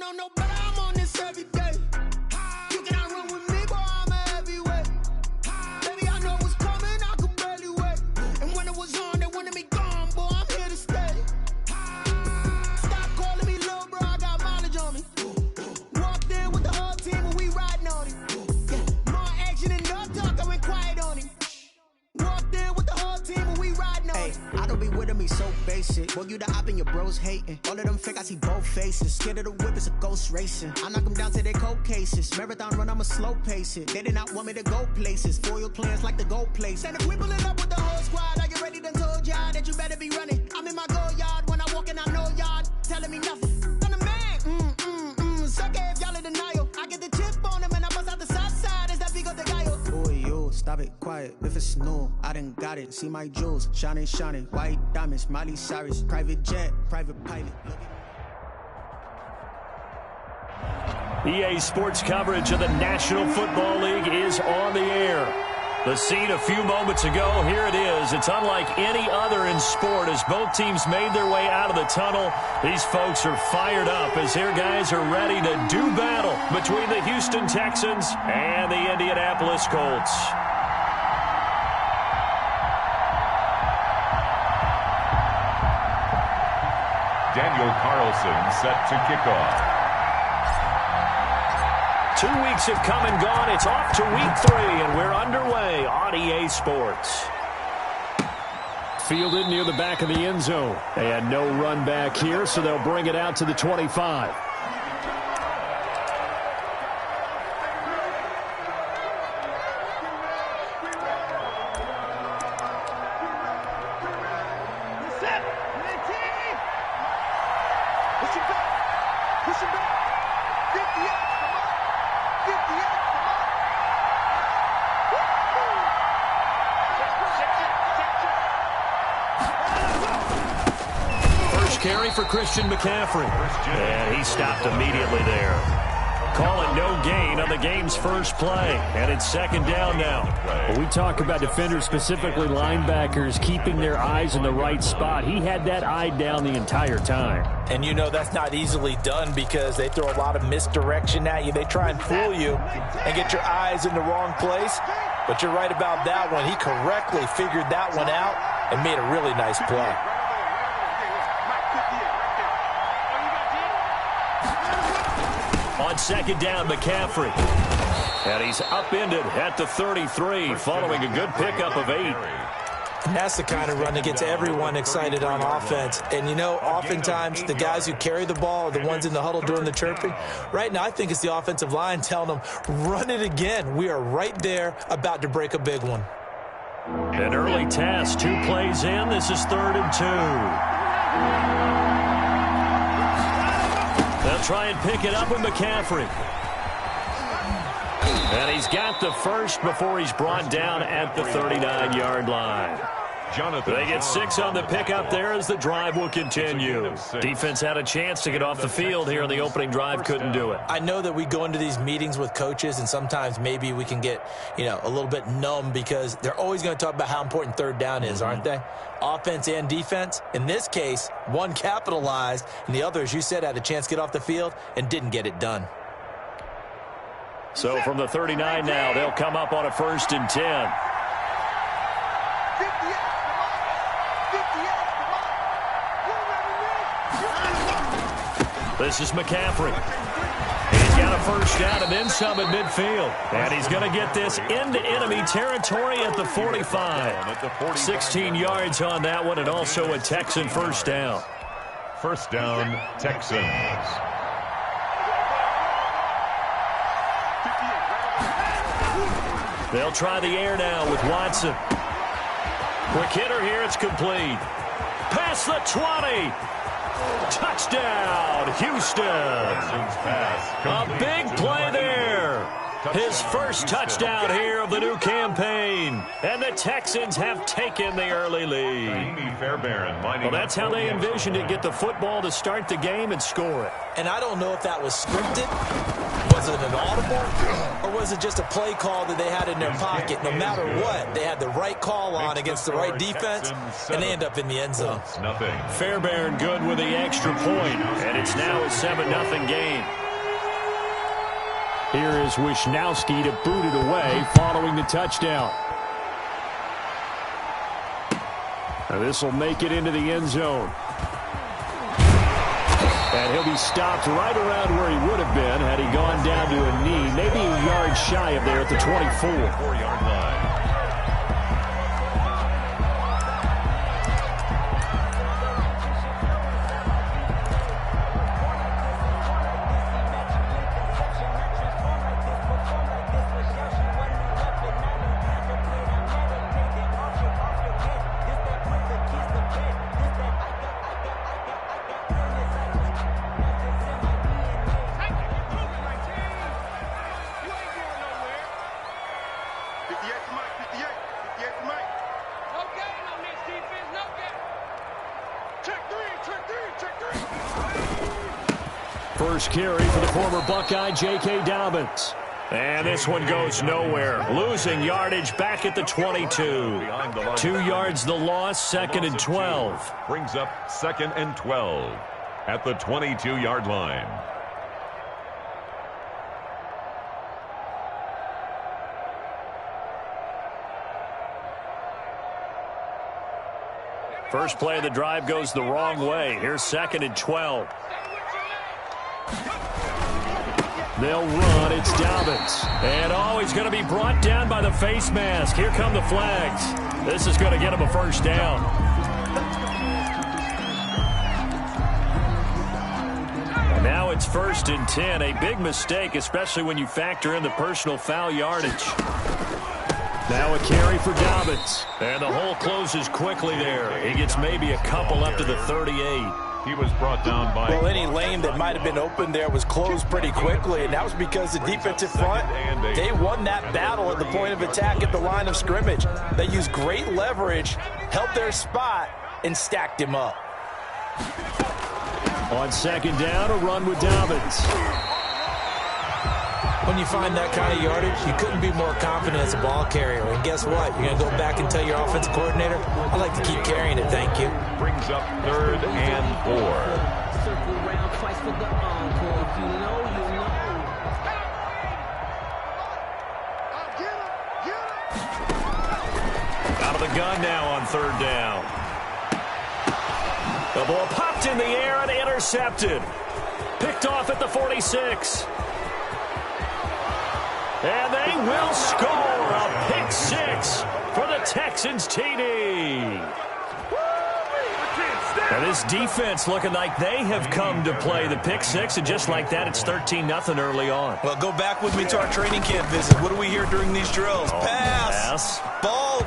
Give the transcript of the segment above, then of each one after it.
don't know, but I'm on this every day. You cannot run with me, boy, I'm a heavyweight. Baby, I know what's coming, I could barely wait. And when it was on, they wanted me gone, boy, I'm here to stay. Stop calling me little bro, I got mileage on me. Walked in with the whole team and we riding on him. Yeah, more action and no talk, I went quiet on him. Walked in with the whole team and we riding on him. I don't be with him, he's so basic. Boy, you the op and your bros hating. All of them fake, I see both faces. Scared of the whip, it's a ghost racing. I knock them down to their cold cases. Marathon run, I'ma slow pace it. They did not want me to go places. Foil plans like the gold place. And if we pulling up with the whole squad, I already done told y'all that you better be running. I'm in my go yard when I walk in, I know y'all telling me nothing. I'm the man, suck it if y'all in denial. I get the chip on him and I bust out the south side. Is that Vigo de Gallo? Boy, you, stop it, quiet. If it's new, I done got it. See my jewels, shining, shining. White diamonds, Miley Cyrus. Private jet, private pilot. EA Sports coverage of the National Football League is on the air. The scene a few moments ago, here it is. It's unlike any other in sport as both teams made their way out of the tunnel. These folks are fired up as their guys are ready to do battle between the Houston Texans and the Indianapolis Colts. Daniel Carlson set to kick off. 2 weeks have come and gone. It's off to week 3, and we're underway on EA Sports. Fielded near the back of the end zone. They had no run back here, so they'll bring it out to the 25. Carry for Christian McCaffrey. And he stopped immediately there. Call it no gain on the game's first play. And it's second down now. Well, we talk about defenders, specifically linebackers, keeping their eyes in the right spot. He had that eye down the entire time. And you know that's not easily done because they throw a lot of misdirection at you. They try and fool you and get your eyes in the wrong place. But you're right about that one. He correctly figured that one out and made a really nice play. On second down, McCaffrey. And he's upended at the 33 following a good pickup of 8. And that's the kind of run that gets everyone excited on offense. And, you know, oftentimes the guys who carry the ball are the ones in the huddle doing the chirping. Right now, I think it's the offensive line telling them, run it again. We are right there about to break a big one. An early test, 2 plays in. This is 3rd and 2. They'll try and pick it up with McCaffrey. And he's got the first before he's brought down at the 39-yard line. They get 6 on the pickup there as the drive will continue. Defense had a chance to get off the field here in the opening drive, couldn't do it. I know that we go into these meetings with coaches, and sometimes maybe we can get, a little bit numb because they're always going to talk about how important third down is, aren't they? Offense and defense. In this case, one capitalized, and the other, as you said, had a chance to get off the field and didn't get it done. So from the 39 now, they'll come up on a 1st and 10. This is McCaffrey. He's got a first down and then some at midfield. And he's going to get this into enemy territory at the 45. 16 yards on that one and also a Texan first down. First down, Texans. They'll try the air now with Watson. Quick hitter here, it's complete. Past the 20. Touchdown, Houston. A big play there. His first touchdown here of the new campaign. And the Texans have taken the early lead. Well, that's how they envisioned it. Get the football to start the game and score it. And I don't know if that was scripted Was it an audible, or was it just a play call that they had in their pocket? No matter what, they had the right call on against the right defense, and they end up in the end zone. Fairbairn good with the extra point, and it's now a 7-0 game. Here is Wisnowski to boot it away following the touchdown. Now this will make it into the end zone. And he'll be stopped right around where he would have been had he gone down to a knee, maybe a yard shy of there at the 24. 4-yard line. First carry for the former Buckeye, J.K. Dobbins. And this one goes nowhere. Losing yardage back at the 22. 2 yards the loss, 2nd and 12. Brings up 2nd and 12 at the 22-yard line. First play of the drive goes the wrong way. Here's 2nd and 12. They'll run. It's Dobbins. And he's going to be brought down by the face mask. Here come the flags. This is going to get him a first down. And now it's 1st and 10. A big mistake, especially when you factor in the personal foul yardage. Now a carry for Dobbins. And the hole closes quickly there. He gets maybe a couple up to the 38. He was brought down by... Well, any lane that might have been open there was closed pretty quickly, and that was because the defensive front, they won that battle at the point of attack at the line of scrimmage. They used great leverage, held their spot, and stacked him up. On 2nd down, a run with Dobbins. When you find that kind of yardage, you couldn't be more confident as a ball carrier. And guess what? You're going to go back and tell your offensive coordinator, I'd like to keep carrying it, thank you. Brings up 3rd and 4. Circle around twice for the encore. If you know, you know. Out of the gun now on 3rd down. The ball popped in the air and intercepted. Picked off at the 46. And they will score a pick 6 for the Texans TD. And this defense looking like they have come to play the pick 6, and just like that, it's 13-0 early on. Well, go back with me to our training camp visit. What do we hear during these drills? Pass.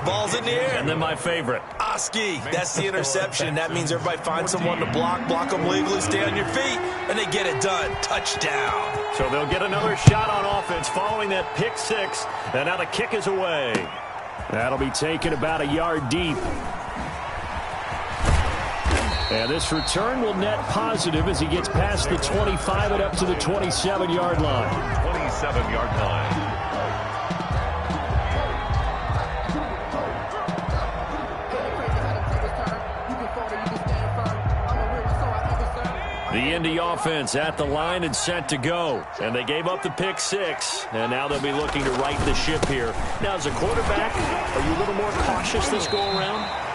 Ball's in the air. And then my favorite. Oski, that's the interception. That means everybody finds someone to block them legally, stay on your feet, and they get it done. Touchdown. So they'll get another shot on offense following that pick 6, and now the kick is away. That'll be taken about a yard deep. And this return will net positive as he gets past the 25 and up to the 27-yard line. 27-yard line. The Indy offense at the line and set to go. And they gave up the pick 6, and now they'll be looking to right the ship here. Now, as a quarterback, are you a little more cautious this go-around?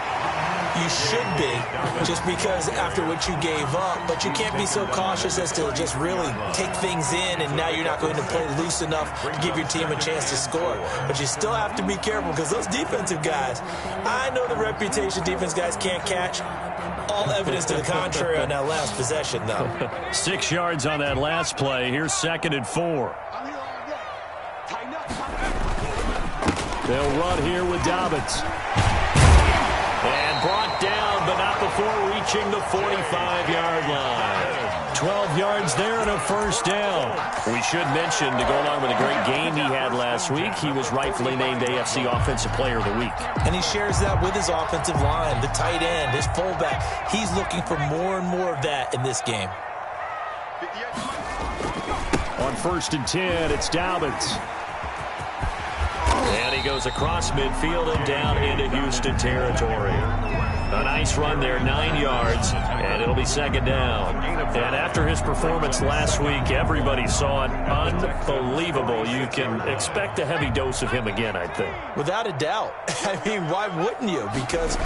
You should be, just because after what you gave up, but you can't be so cautious as to just really take things in, and now you're not going to play loose enough to give your team a chance to score. But you still have to be careful, because those defensive guys, I know the reputation defense guys can't catch. All evidence to the contrary on that last possession, though. 6 yards on that last play. Here's 2nd and 4. They'll run here with Dobbins. And brought down, but not before reaching the 45-yard line. 12 yards there and a first down. We should mention, to go along with a great game he had last week, he was rightfully named AFC Offensive Player of the Week. And he shares that with his offensive line, the tight end, his fullback. He's looking for more and more of that in this game. On 1st and 10, it's Dobbins. And he goes across midfield and down into Houston territory. A nice run there, 9 yards, and it'll be 2nd down. And after his performance last week, everybody saw it. Unbelievable. You can expect a heavy dose of him again, I think. Without a doubt. I mean, why wouldn't you? Because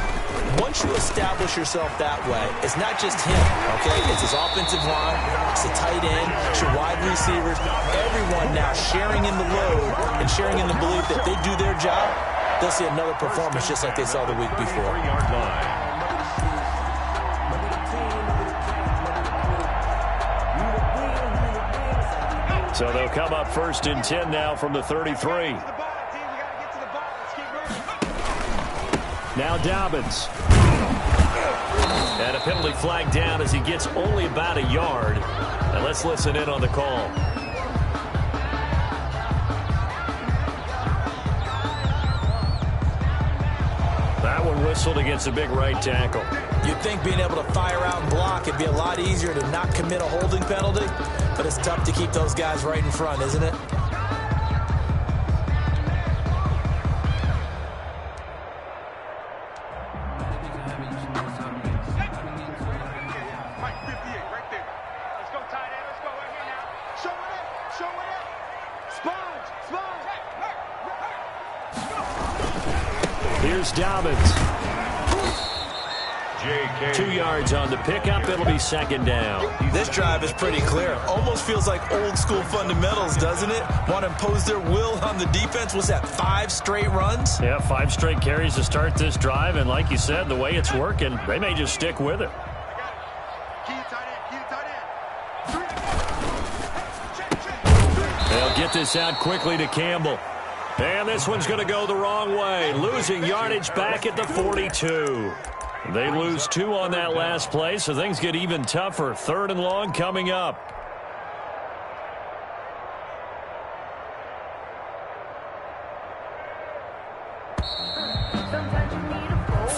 once you establish yourself that way, it's not just him, okay? It's his offensive line, it's the tight end, it's your wide receivers, everyone now sharing in the load and sharing in the belief that they do their job, they'll see another performance just like they saw the week before. 3-yard line. So they'll come up 1st and 10 now from the 33. Now Dobbins. And a penalty flag down as he gets only about a yard. And let's listen in on the call. That one whistled against a big right tackle. You'd think being able to fire out and block it'd be a lot easier to not commit a holding penalty, but it's tough to keep those guys right in front, isn't it? Here's Dobbins. 2 yards on the pickup. It'll be 2nd down. This drive is pretty clear. Almost feels like old school fundamentals, doesn't it? Want to impose their will on the defense. Was that 5 straight runs? Yeah, 5 straight carries to start this drive. And like you said, the way it's working, they may just stick with it. They'll get this out quickly to Campbell. And this one's going to go the wrong way. Losing yardage back at the 42. They lose 2 on that last play, so things get even tougher. 3rd and long coming up.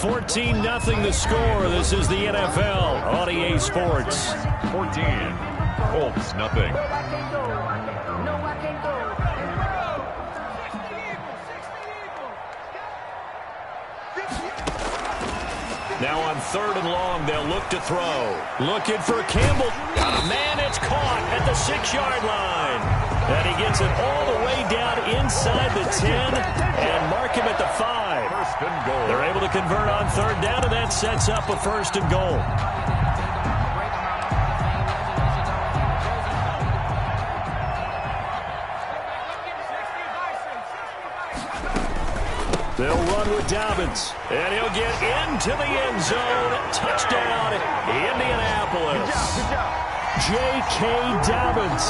14-0 the score. This is the NFL on EA Sports. 14. Colts, nothing. Now on 3rd and long, they'll look to throw. Looking for Campbell. Got a man, it's caught at the 6-yard line. And he gets it all the way down inside the 10 and mark him at the 5. 1st and goal. They're able to convert on 3rd down, and that sets up a 1st and goal. They'll run with Dobbins, and he'll get into the end zone. Touchdown, Indianapolis. J.K. Dobbins,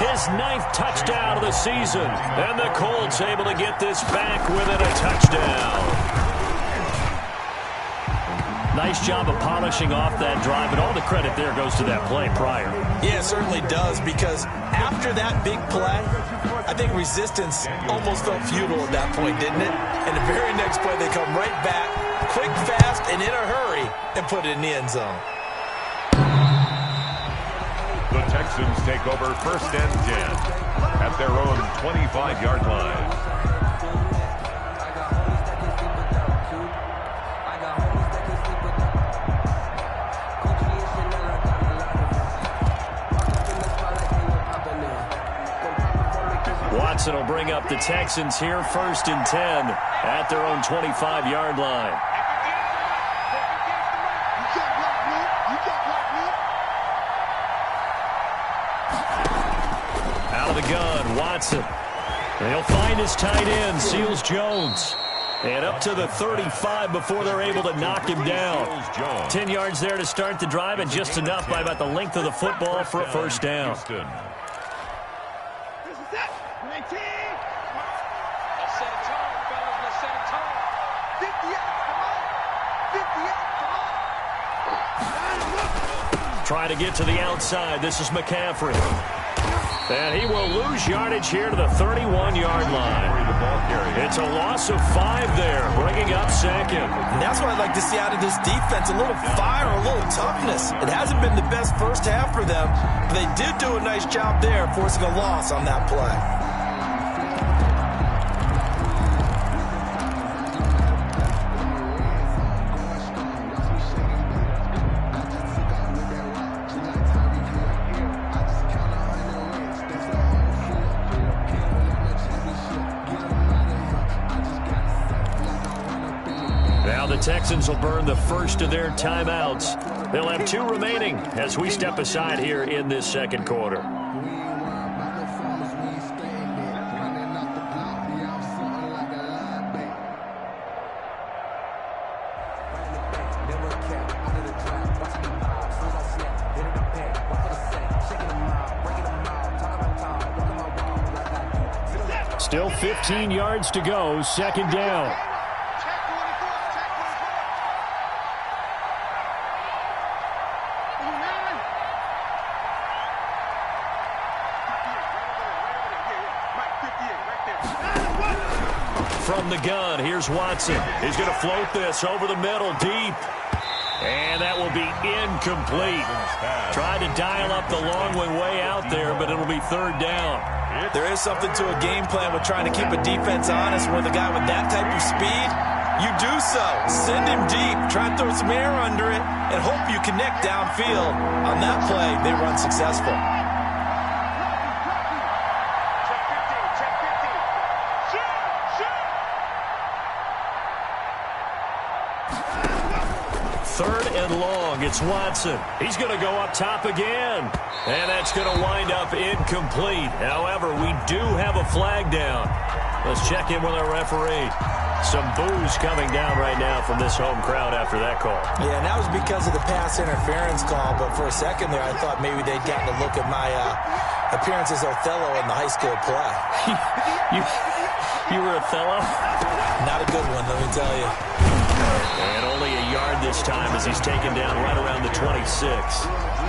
his 9th touchdown of the season, and the Colts able to get this back within a touchdown. Nice job of polishing off that drive, and all the credit there goes to that play prior. Yeah, it certainly does, because after that big play, I think resistance almost felt futile at that point, didn't it? And the very next play, they come right back, quick, fast, and in a hurry, and put it in the end zone. The Texans take over 1st and 10 at their own 25-yard line. Watson will bring up the Texans here, 1st and 10 at their own 25-yard line. Out of the gun, Watson. And he'll find his tight end, Seals Jones. And up to the 35 before they're able to knock him down. 10 yards there to start the drive, and just enough by about the length of the football for a 1st down. Try to get to the outside. This is McCaffrey. And he will lose yardage here to the 31-yard line. ball carrier. It's a loss of 5 there, bringing up second. And that's what I'd like to see out of this defense, a little fire, a little toughness. It hasn't been the best first half for them, but they did do a nice job there, forcing a loss on that play. Now the Texans will burn the first of their timeouts. They'll have 2 remaining as we step aside here in this second quarter. Still 15 yards to go, second down. From the gun, here's Watson. He's going to float this over the middle, deep. And that will be incomplete. Tried to dial up the long one way out there, but it'll be third down. There is something to a game plan with trying to keep a defense honest. With a guy with that type of speed, you do so. Send him deep. Try and throw some air under it and hope you connect downfield. On that play, they run successful. Third and long, it's Watson. He's going to go up top again. And that's going to wind up incomplete. However, we do have a flag down. Let's check in with our referee. Some boos coming down right now from this home crowd after that call. Yeah, and that was because of the pass interference call. But for a second there, I thought maybe they'd gotten a look at my appearance as Othello in the high school play. You were Othello? Not a good one, let me tell you. And only a yard this time as he's taken down right around the 26.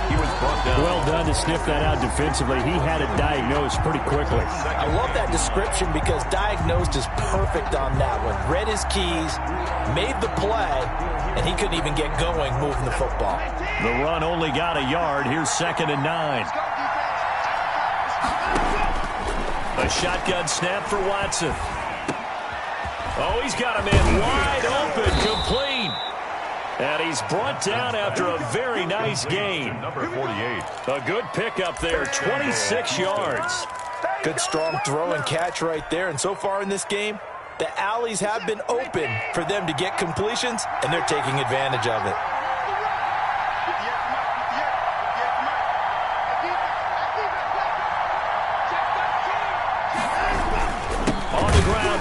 He was brought down. Well done to sniff that out defensively. He had it diagnosed pretty quickly. I love that description because diagnosed is perfect on that one. Read his keys, made the play, and he couldn't even get going moving the football. The run only got a yard. Here's 2nd and 9. A shotgun snap for Watson. Oh, he's got him in wide open, complete. And he's brought down after a very nice gain. Number 48. A good pickup there, 26 yards. Good strong throw and catch right there. And so far in this game, the alleys have been open for them to get completions, and they're taking advantage of it.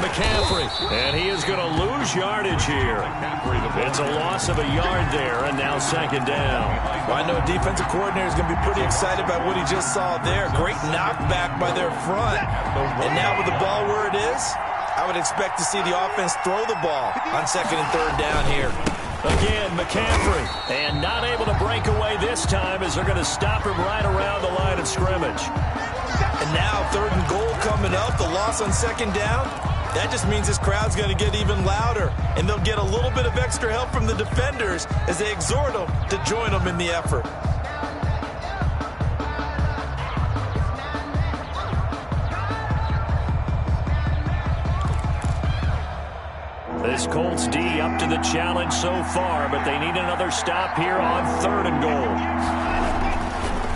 McCaffrey, and he is going to lose yardage here. It's a loss of a yard there, and now 2nd down. Well, I know a defensive coordinator is going to be pretty excited about what he just saw there. Great knockback by their front. And now with the ball where it is, I would expect to see the offense throw the ball on 2nd and 3rd down here. Again, McCaffrey, and not able to break away this time as they're going to stop him right around the line of scrimmage. And now 3rd and goal coming up, the loss on 2nd down. That just means this crowd's going to get even louder, and they'll get a little bit of extra help from the defenders as they exhort them to join them in the effort. This Colts D up to the challenge so far, but they need another stop here on 3rd and goal.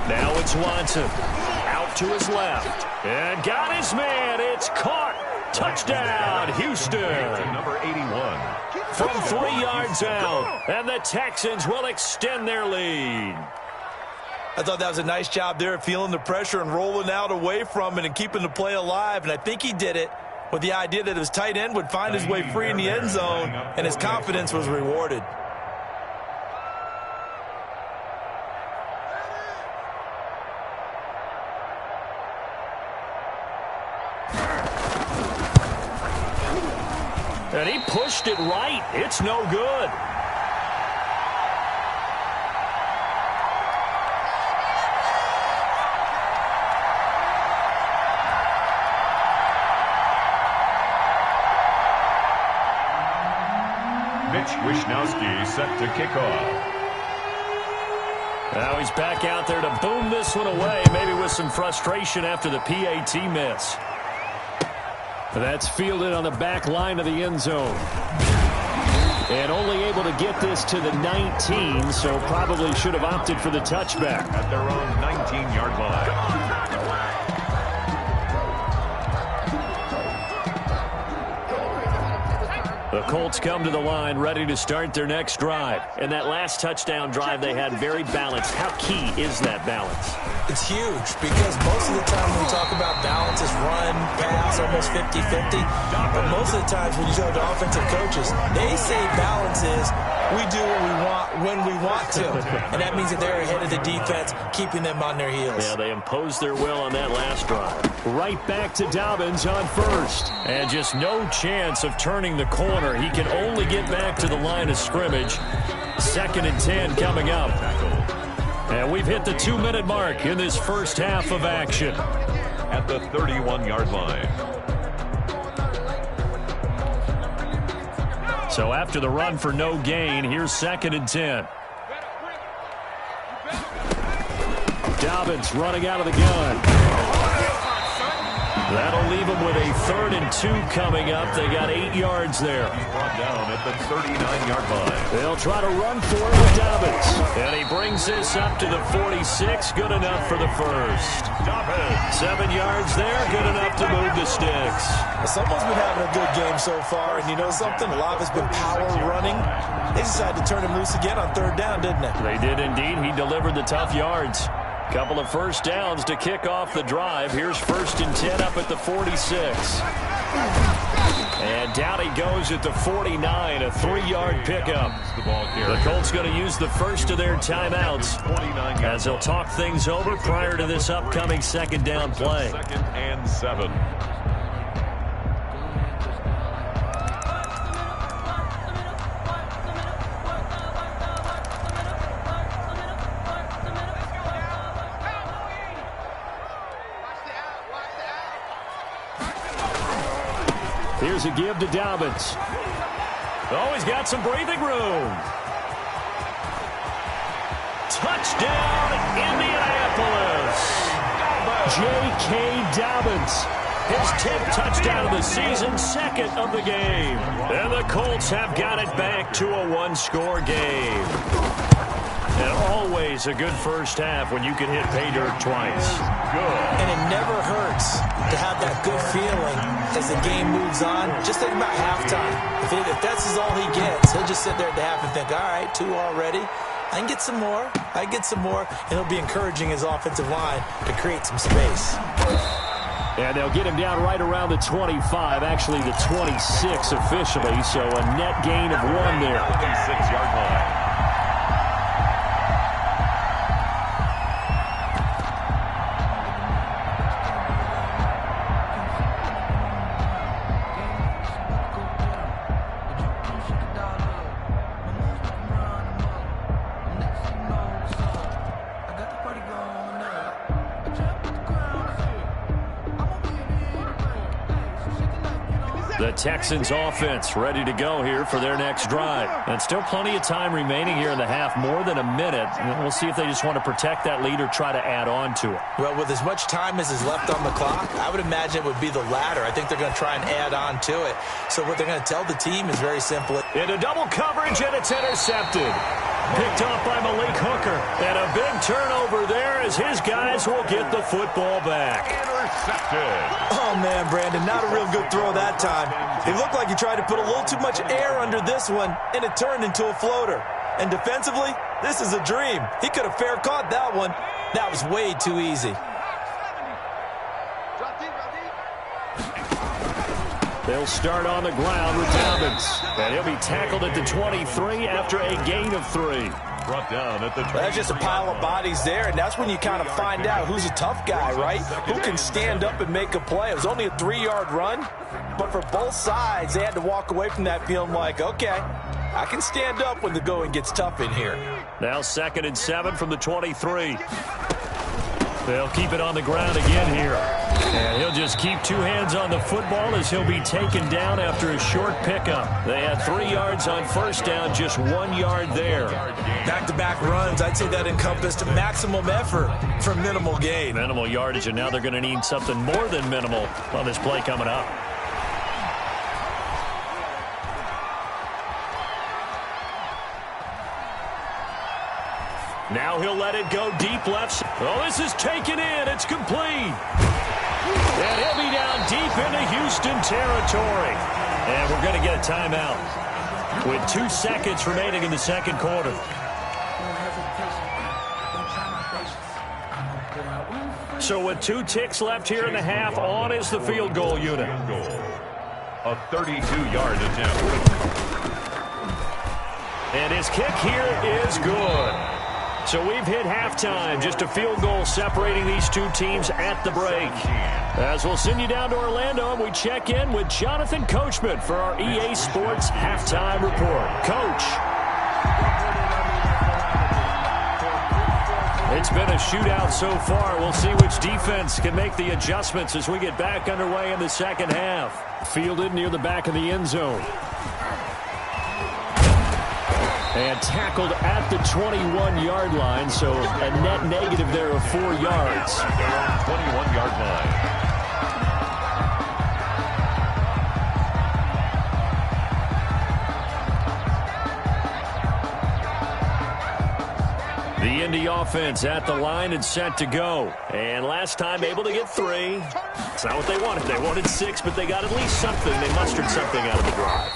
Now it's Watson. Out to his left. And got his man. It's caught. Touchdown, Houston. Number 81. From 3 yards out. And the Texans will extend their lead. I thought that was a nice job there, feeling the pressure and rolling out away from it and keeping the play alive. And I think he did it with the idea that his tight end would find his way free in the end zone, and his confidence was rewarded. And he pushed it right. It's no good. Coach Wisnowski set to kick off. Now he's back out there to boom this one away, maybe with some frustration after the PAT miss. That's fielded on the back line of the end zone. And only able to get this to the 19, so probably should have opted for the touchback. At their own 19-yard line. The Colts come to the line ready to start their next drive. And that last touchdown drive they had very balanced. How key is that balance? It's huge because most of the time when we talk about balance is run, pass, almost 50-50. But most of the times when you go to offensive coaches, they say balance is we do what we want when we want to. And that means that they're ahead of the defense, keeping them on their heels. Yeah, they imposed their will on that last drive. Right back to Dobbins on first. And just no chance of turning the corner. He can only get back to the line of scrimmage. 2nd and 10 coming up. And we've hit the 2-minute mark in this first half of action. At the 31-yard line. So after the run for no gain, here's 2nd and 10. Dobbins running out of the gun. That'll leave them with a 3rd and 2 coming up. They got 8 yards there. Brought down at the 39-yard line. They'll try to run for it with Dobbins. And he brings this up to the 46. Good enough for the first. Dobbins. 7 yards there. Good enough to move the sticks. Someone's been having a good game so far, and you know something? A lot of it's been power running. They decided to turn him loose again on 3rd down, didn't they? They did indeed. He delivered the tough yards. Couple of first downs to kick off the drive. Here's 1st and 10 up at the 46. And down he goes at the 49, a 3-yard pickup. The Colts going to use the first of their timeouts as they'll talk things over prior to this upcoming 2nd down play. 2nd and 7. Here's a give to Dobbins. Oh, he's got some breathing room. Touchdown, Indianapolis. J.K. Dobbins. His 10th touchdown of the season, 2nd of the game. And the Colts have got it back to a 1-score game. And always a good first half when you can hit pay dirt twice. Good. And it never hurts to have that good feeling as the game moves on. Just think about halftime. If that's all he gets, he'll just sit there at the half and think, all right, 2 already. I can get some more. I can get some more. And he'll be encouraging his offensive line to create some space. And they'll get him down right around the 25, actually the 26 officially. So a net gain of 1 there. 6-yard line. The Texans offense ready to go here for their next drive. And still plenty of time remaining here in the half, more than a minute. And we'll see if they just want to protect that lead or try to add on to it. Well, with as much time as is left on the clock, I would imagine it would be the latter. I think they're going to try and add on to it. So what they're going to tell the team is very simple. Into double coverage, and it's intercepted. Picked off by Malik Hooker. And a big turnover there as his guys will get the football back. Intercepted. Oh, man, Brandon, not a real good throw that time. It looked like he tried to put a little too much air under this one, and it turned into a floater. And defensively, this is a dream. He could have fair caught that one. That was way too easy. They'll start on the ground with Dobbins. And he'll be tackled at the 23 after a gain of 3. Brought down at the 20. That's just a pile of bodies there, and that's when you kind of find out who's a tough guy, right? Who can stand up and make a play. It was only a 3-yard run, but for both sides, they had to walk away from that feeling like, okay, I can stand up when the going gets tough in here. Now 2nd and 7 from the 23. They'll keep it on the ground again here. And he'll just keep two hands on the football as he'll be taken down after a short pickup. They had 3 yards on first down, just 1 yard there. Back-to-back runs, I'd say that encompassed maximum effort for minimal gain. Minimal yardage, and now they're going to need something more than minimal on this play coming up. Now he'll let it go deep left. Oh, this is taken in. It's complete. And he'll be down deep into Houston territory. And we're going to get a timeout with 2 seconds remaining in the second quarter. So with 2 ticks left here in the half, on is the field goal unit. A 32-yard attempt. And his kick here is good. So we've hit halftime, just a field goal separating these two teams at the break. As we'll send you down to Orlando, and we check in with Jonathan Coachman for our EA Sports Halftime Report. Coach. It's been a shootout so far. We'll see which defense can make the adjustments as we get back underway in the second half. Fielded near the back of the end zone. And tackled at the 21-yard line, so a net negative there of 4 yards. 21-yard line. The Indy offense at the line and set to go. And last time able to get 3. It's not what they wanted. They wanted 6, but they got at least something. They mustered something out of the drive.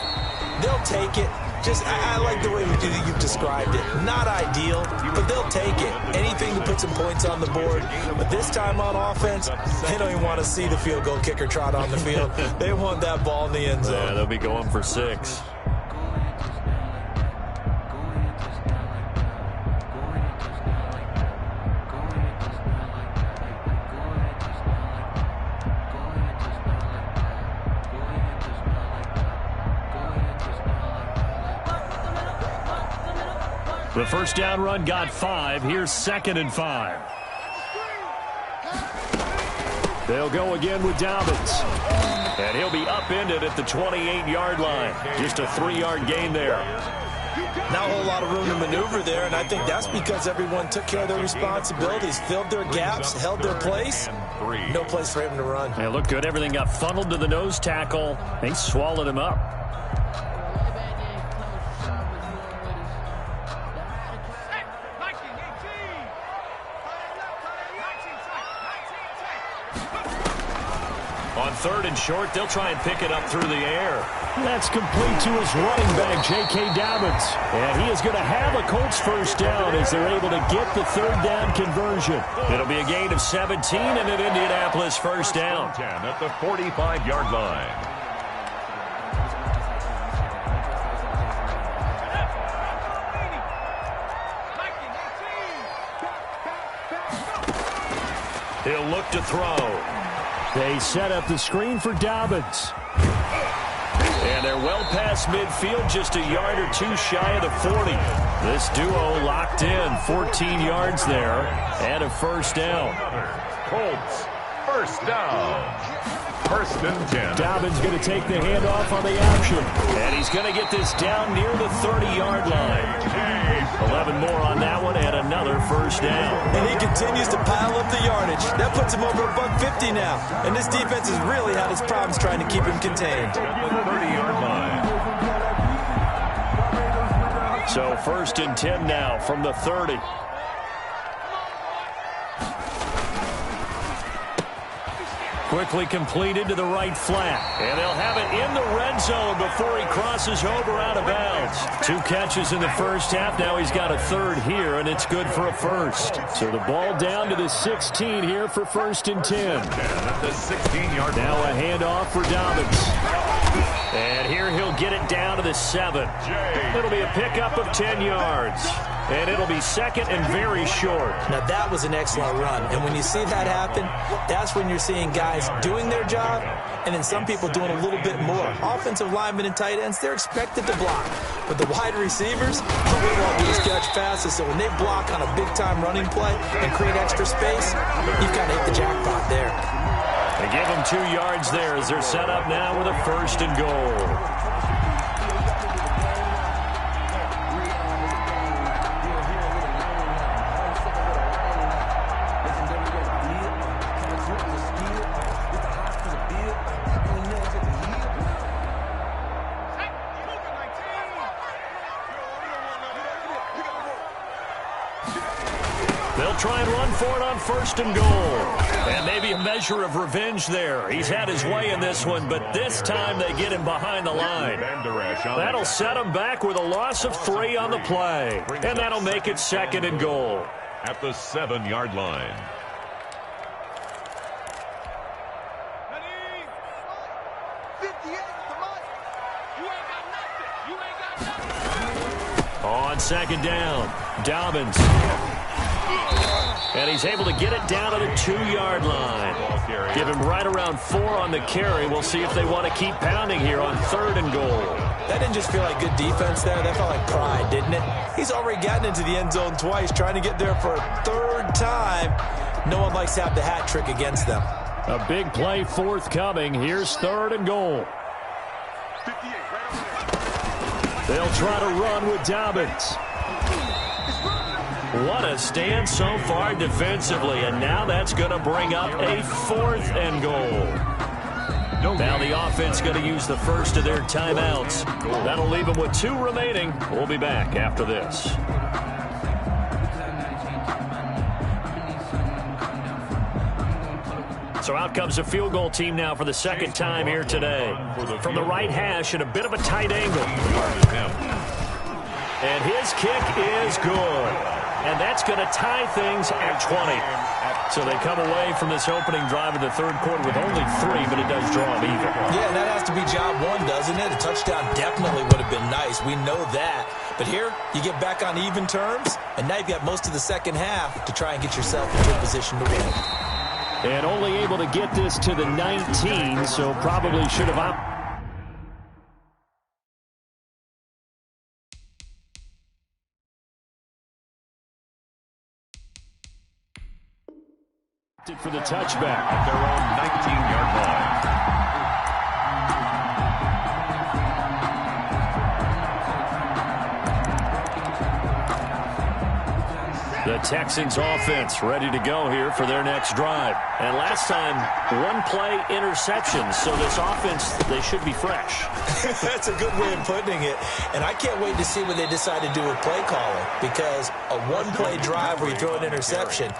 They'll take it. I like the way you've described it. Not ideal, but they'll take it. Anything to put some points on the board. But this time on offense, they don't even want to see the field goal kicker trot on the field. They want that ball in the end zone. Yeah, they'll be going for 6. The first down run got 5. Here's 2nd and 5. They'll go again with Dobbins. And he'll be upended at the 28-yard line. Just a 3-yard gain there. Not a whole lot of room to maneuver there, and I think that's because everyone took care of their responsibilities, filled their gaps, held their place. No place for him to run. It looked good. Everything got funneled to the nose tackle. They swallowed him up. On 3rd and short, they'll try and pick it up through the air. That's complete to his running back, J.K. Dobbins. And he is going to have a Colts first down as they're able to get the 3rd down conversion. It'll be a gain of 17 and an Indianapolis first down. 10 at the 45-yard line. He'll look to throw. They set up the screen for Dobbins. And they're well past midfield, just a yard or 2 shy of the 40. This duo locked in, 14 yards there, and a first down. Colts, first down. 1st and 10. Dobbins going to take the handoff on the action. And he's going to get this down near the 30-yard line. 11 more on that one and another first down. And he continues to pile up the yardage. That puts him over $150 now. And this defense has really had its problems trying to keep him contained. 30-yard line. So 1st and 10 now from the 30. Quickly completed to the right flat. And they'll have it in the red zone before he crosses over out of bounds. 2 catches in the first half. Now he's got a 3rd here, and it's good for a first. So the ball down to the 16 here for 1st and 10. At the 16-yard line. Now a handoff for Dobbins. And here he'll get it down to the 7. It'll be a pickup of 10 yards. And it'll be 2nd and very short. Now that was an excellent run. And when you see that happen, that's when you're seeing guys doing their job and then some people doing a little bit more. Offensive linemen and tight ends, they're expected to block. But the wide receivers, all they want to do is catch passes. So when they block on a big-time running play and create extra space, you've got to hit the jackpot there. They give him 2 yards there as they're set up now with a 1st and goal. They'll try and run for it on 1st and goal. And maybe a measure of revenge there. He's had his way in this one, but this time they get him behind the line. That'll set him back with a loss of 3 on the play. And that'll make it 2nd and goal. At the 7-yard line. On 2nd down, Dobbins. And he's able to get it down to the 2-yard line. Give him right around 4 on the carry. We'll see if they want to keep pounding here on 3rd and goal. That didn't just feel like good defense there. That felt like pride, didn't it? He's already gotten into the end zone twice, trying to get there for a 3rd time. No one likes to have the hat trick against them. A big play forthcoming. Here's 3rd and goal. They'll try to run with Dobbins. What a stand so far defensively, and now that's going to bring up a 4th and goal. Now the offense going to use the first of their timeouts. That'll leave them with 2 remaining. We'll be back after this. So out comes a field goal team now for the 2nd time here today. From the right hash at a bit of a tight angle. And his kick is good. And that's going to tie things at 20. So they come away from this opening drive in the 3rd quarter with only 3, but it does draw them even. Yeah, that has to be job 1, doesn't it? A touchdown definitely would have been nice. We know that. But here, you get back on even terms, and now you've got most of the 2nd half to try and get yourself into a position to win. And only able to get this to the 19, so probably should have opted for the touchback. At their own 19-yard line. The Texans offense ready to go here for their next drive. And last time, 1-play interception. So this offense, they should be fresh. That's a good way of putting it. And I can't wait to see what they decide to do with play calling. Because a 1-play drive where you throw an interception,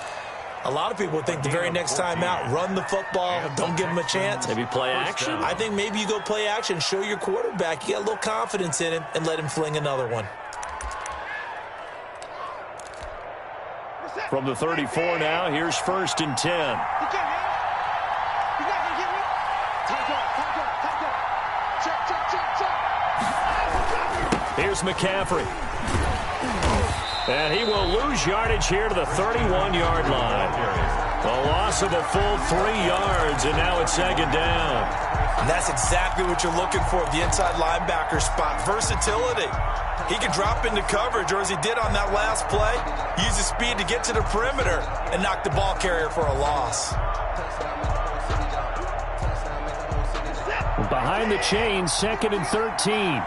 a lot of people think the very next time out, run the football, don't give them a chance. Maybe play action? I think maybe you go play action, show your quarterback, you got a little confidence in him, and let him fling another one. From the 34 now, here's 1st and 10. Here's McCaffrey. And he will lose yardage here to the 31-yard line. A loss of a full 3 yards, and now it's 2nd down. And that's exactly what you're looking for, the inside linebacker spot. Versatility. He can drop into coverage, or as he did on that last play, use his speed to get to the perimeter and knock the ball carrier for a loss. behind the chains, 2nd and 13.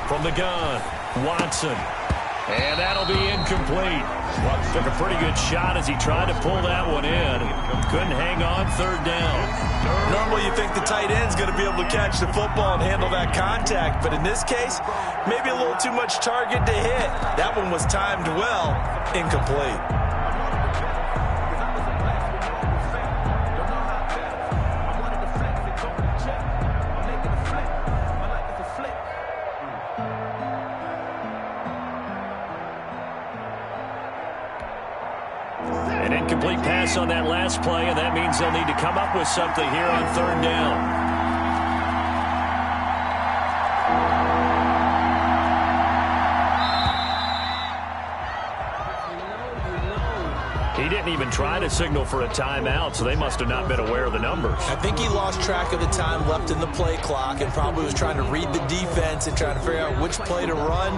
From the gun, Watson. And that'll be incomplete. Took a pretty good shot as he tried to pull that one in. Couldn't hang on 3rd down. Normally you think the tight end's going to be able to catch the football and handle that contact, but in this case, maybe a little too much target to hit. That one was timed well, incomplete. An incomplete pass on that last play, and that means they'll need to come up with something here on 3rd down. He didn't even try to signal for a timeout, so they must have not been aware of the numbers. I think he lost track of the time left in the play clock and probably was trying to read the defense and trying to figure out which play to run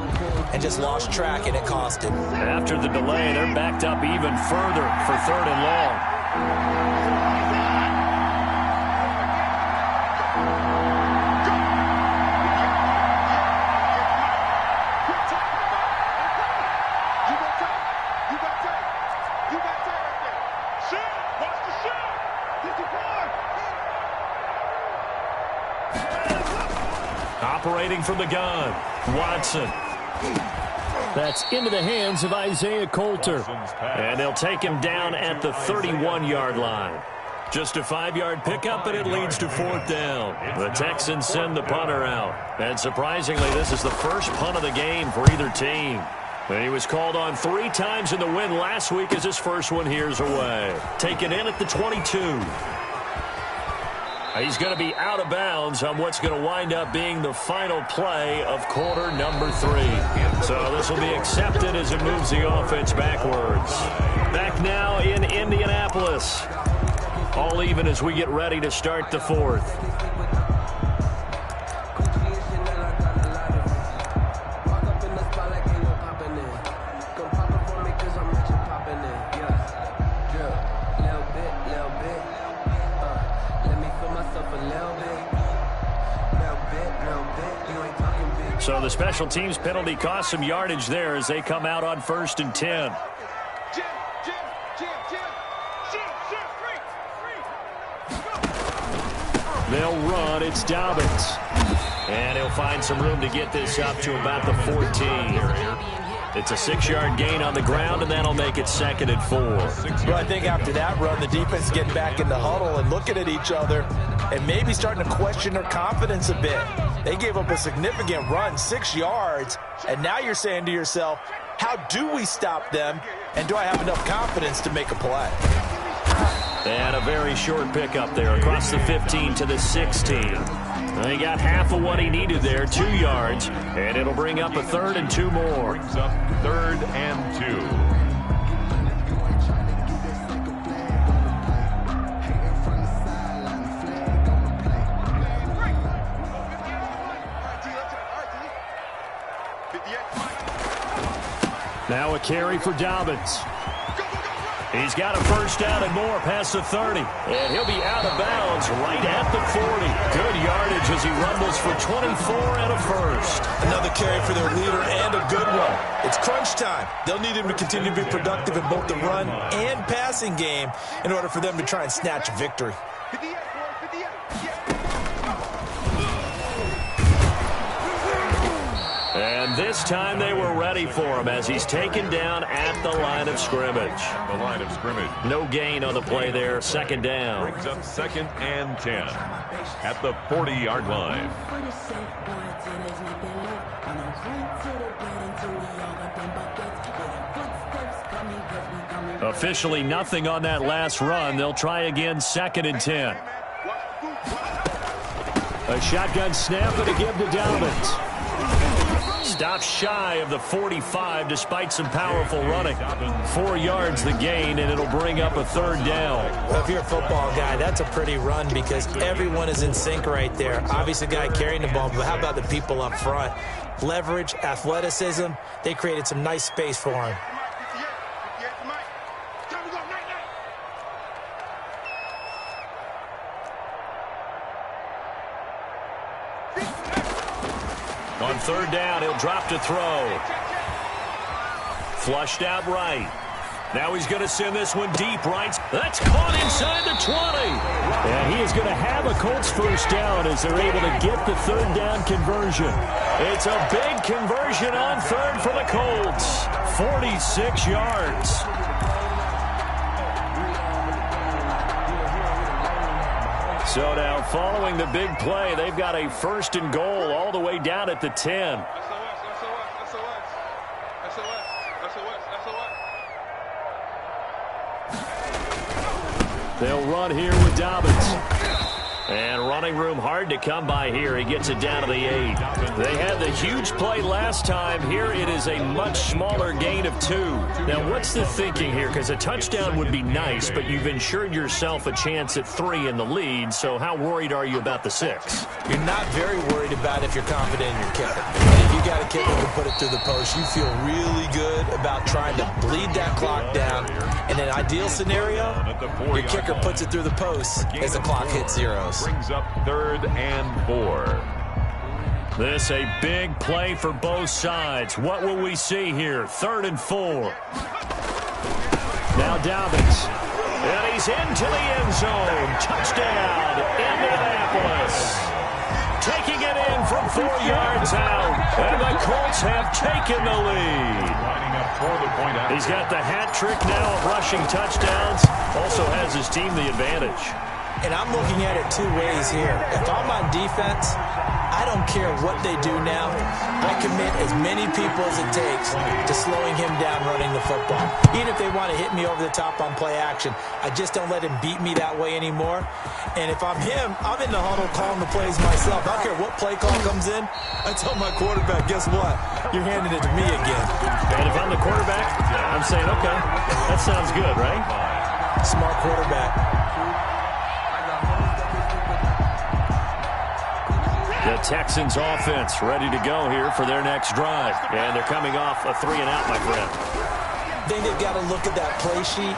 and just lost track, and it cost him. After the delay, they're backed up even further for 3rd and long. Operating from the gun, Watson. That's into the hands of Isaiah Coulter. And they'll take him down at the 31-yard line. Just a 5-yard pickup, and it leads to 4th down. The Texans send the punter out. And surprisingly, this is the first punt of the game for either team. And he was called on 3 times in the win last week as his first one here's away. Taken in at the 22. He's going to be out of bounds on what's going to wind up being the final play of quarter number 3. So this will be accepted as it moves the offense backwards. Back now in Indianapolis. All even as we get ready to start the 4th. So the special teams penalty cost some yardage there as they come out on 1st and 10. They'll run. It's Dobbins. And he'll find some room to get this up to about the 14. It's a 6-yard gain on the ground, and that'll make it 2nd and 4. Well, I think after that run, the defense getting back in the huddle and looking at each other and maybe starting to question their confidence a bit. They gave up a significant run, 6 yards, and now you're saying to yourself, how do we stop them, and do I have enough confidence to make a play? And a very short pickup there across the 15 to the 16. He got half of what he needed there, 2 yards, and it'll bring up a 3rd and 2 more. Brings up 3rd and 2. Now a carry for Dobbins. He's got a first down and more past the 30. And he'll be out of bounds right at the 40. Good yardage as he rumbles for 24 and a first. Another carry for their leader and a good one. It's crunch time. They'll need him to continue to be productive in both the run and passing game in order for them to try and snatch a victory. And this time they were ready for him as he's taken down at the line of scrimmage. The line of scrimmage. No gain on the play there. 2nd down. Brings up 2nd and 10 at the 40-yard line. Officially nothing on that last run. They'll try again 2nd and 10. A shotgun snap and a give to Dobbins. Stops shy of the 45 despite some powerful running. 4 yards the gain, and it'll bring up a 3rd down. Well, if you're a football guy, that's a pretty run because everyone is in sync right there. Obviously, the guy carrying the ball, but how about the people up front? Leverage, athleticism, they created some nice space for him. On 3rd down, he'll drop to throw. Flushed out right. Now he's going to send this one deep right. That's caught inside the 20. And he is going to have a Colts first down as they're able to get the 3rd down conversion. It's a big conversion on 3rd for the Colts. 46 yards. So now, following the big play, they've got a 1st and goal all the way down at the 10. They'll run here with Dobbins. And running room hard to come by here. He gets it down to the 8. They had the huge play last time. Here it is a much smaller gain of 2. Now, what's the thinking here? Because a touchdown would be nice, but you've ensured yourself a chance at 3 in the lead. So how worried are you about the 6? You're not very worried about it if you're confident in your kicker. And if you got a kicker who put it through the post, you feel really good about trying to bleed that clock down. In an ideal scenario, your kicker puts it through the post as the clock hits zeros. Brings up 3rd and 4. This a big play for both sides. What will we see here? 3rd and 4. Now Dobbins. And he's into the end zone. Touchdown, Indianapolis. Taking it in from 4 yards out. And the Colts have taken the lead. He's got the hat trick now of rushing touchdowns. Also has his team the advantage. And I'm looking at it 2 ways here. If I'm on defense, I don't care what they do now. I commit as many people as it takes to slowing him down running the football. Even if they want to hit me over the top on play action, I just don't let him beat me that way anymore. And if I'm him, I'm in the huddle calling the plays myself. I don't care what play call comes in. I tell my quarterback, guess what? You're handing it to me again. And if I'm the quarterback, I'm saying, okay, that sounds good, right? Smart quarterback. The Texans offense ready to go here for their next drive. And they're coming off a 3-and-out, my friend. I think they've got to look at that play sheet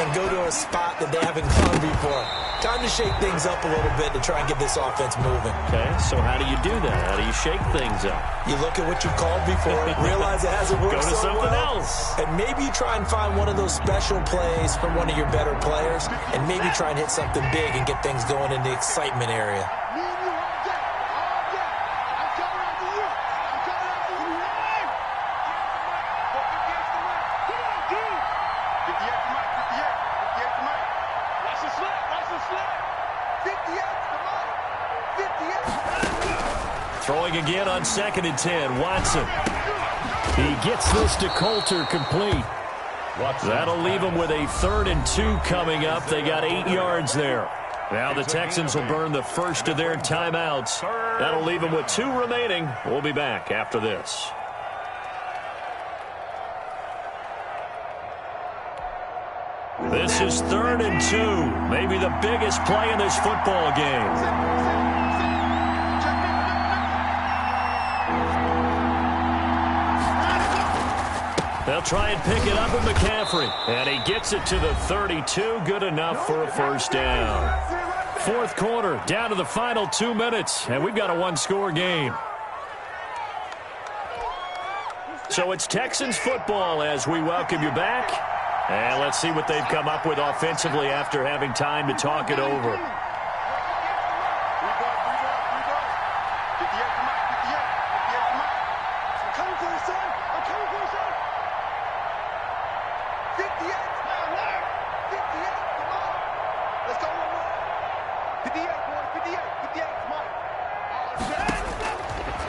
and go to a spot that they haven't gone before. Time to shake things up a little bit to try and get this offense moving. Okay, so how do you do that? How do you shake things up? You look at what you called before, realize it hasn't worked so well. Go to something else. And maybe you try and find one of those special plays from one of your better players, and maybe try and hit something big and get things going in the excitement area. Throwing again on 2nd and 10. Watson. He gets this to Coulter complete. That'll leave him with a 3rd and 2 coming up. They got 8 yards there. Now the Texans will burn the first of their timeouts. That'll leave them with 2 remaining. We'll be back after this. This is 3rd and 2. Maybe the biggest play in this football game. They'll try and pick it up with McCaffrey. And he gets it to the 32. Good enough for a first down. 4th quarter, down to the final 2 minutes. And we've got a 1-score game. So it's Texans football as we welcome you back. And let's see what they've come up with offensively after having time to talk it over.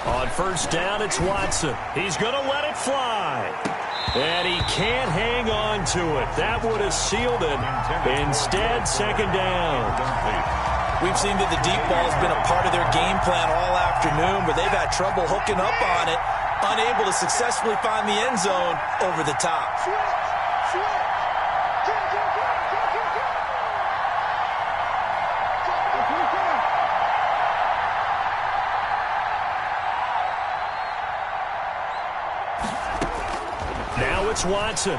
On first down, it's Watson. He's going to let it fly. And he can't hang on to it. That would have sealed it. Instead, 2nd down. We've seen that the deep ball has been a part of their game plan all afternoon, but they've had trouble hooking up on it, unable to successfully find the end zone over the top. Now it's Watson.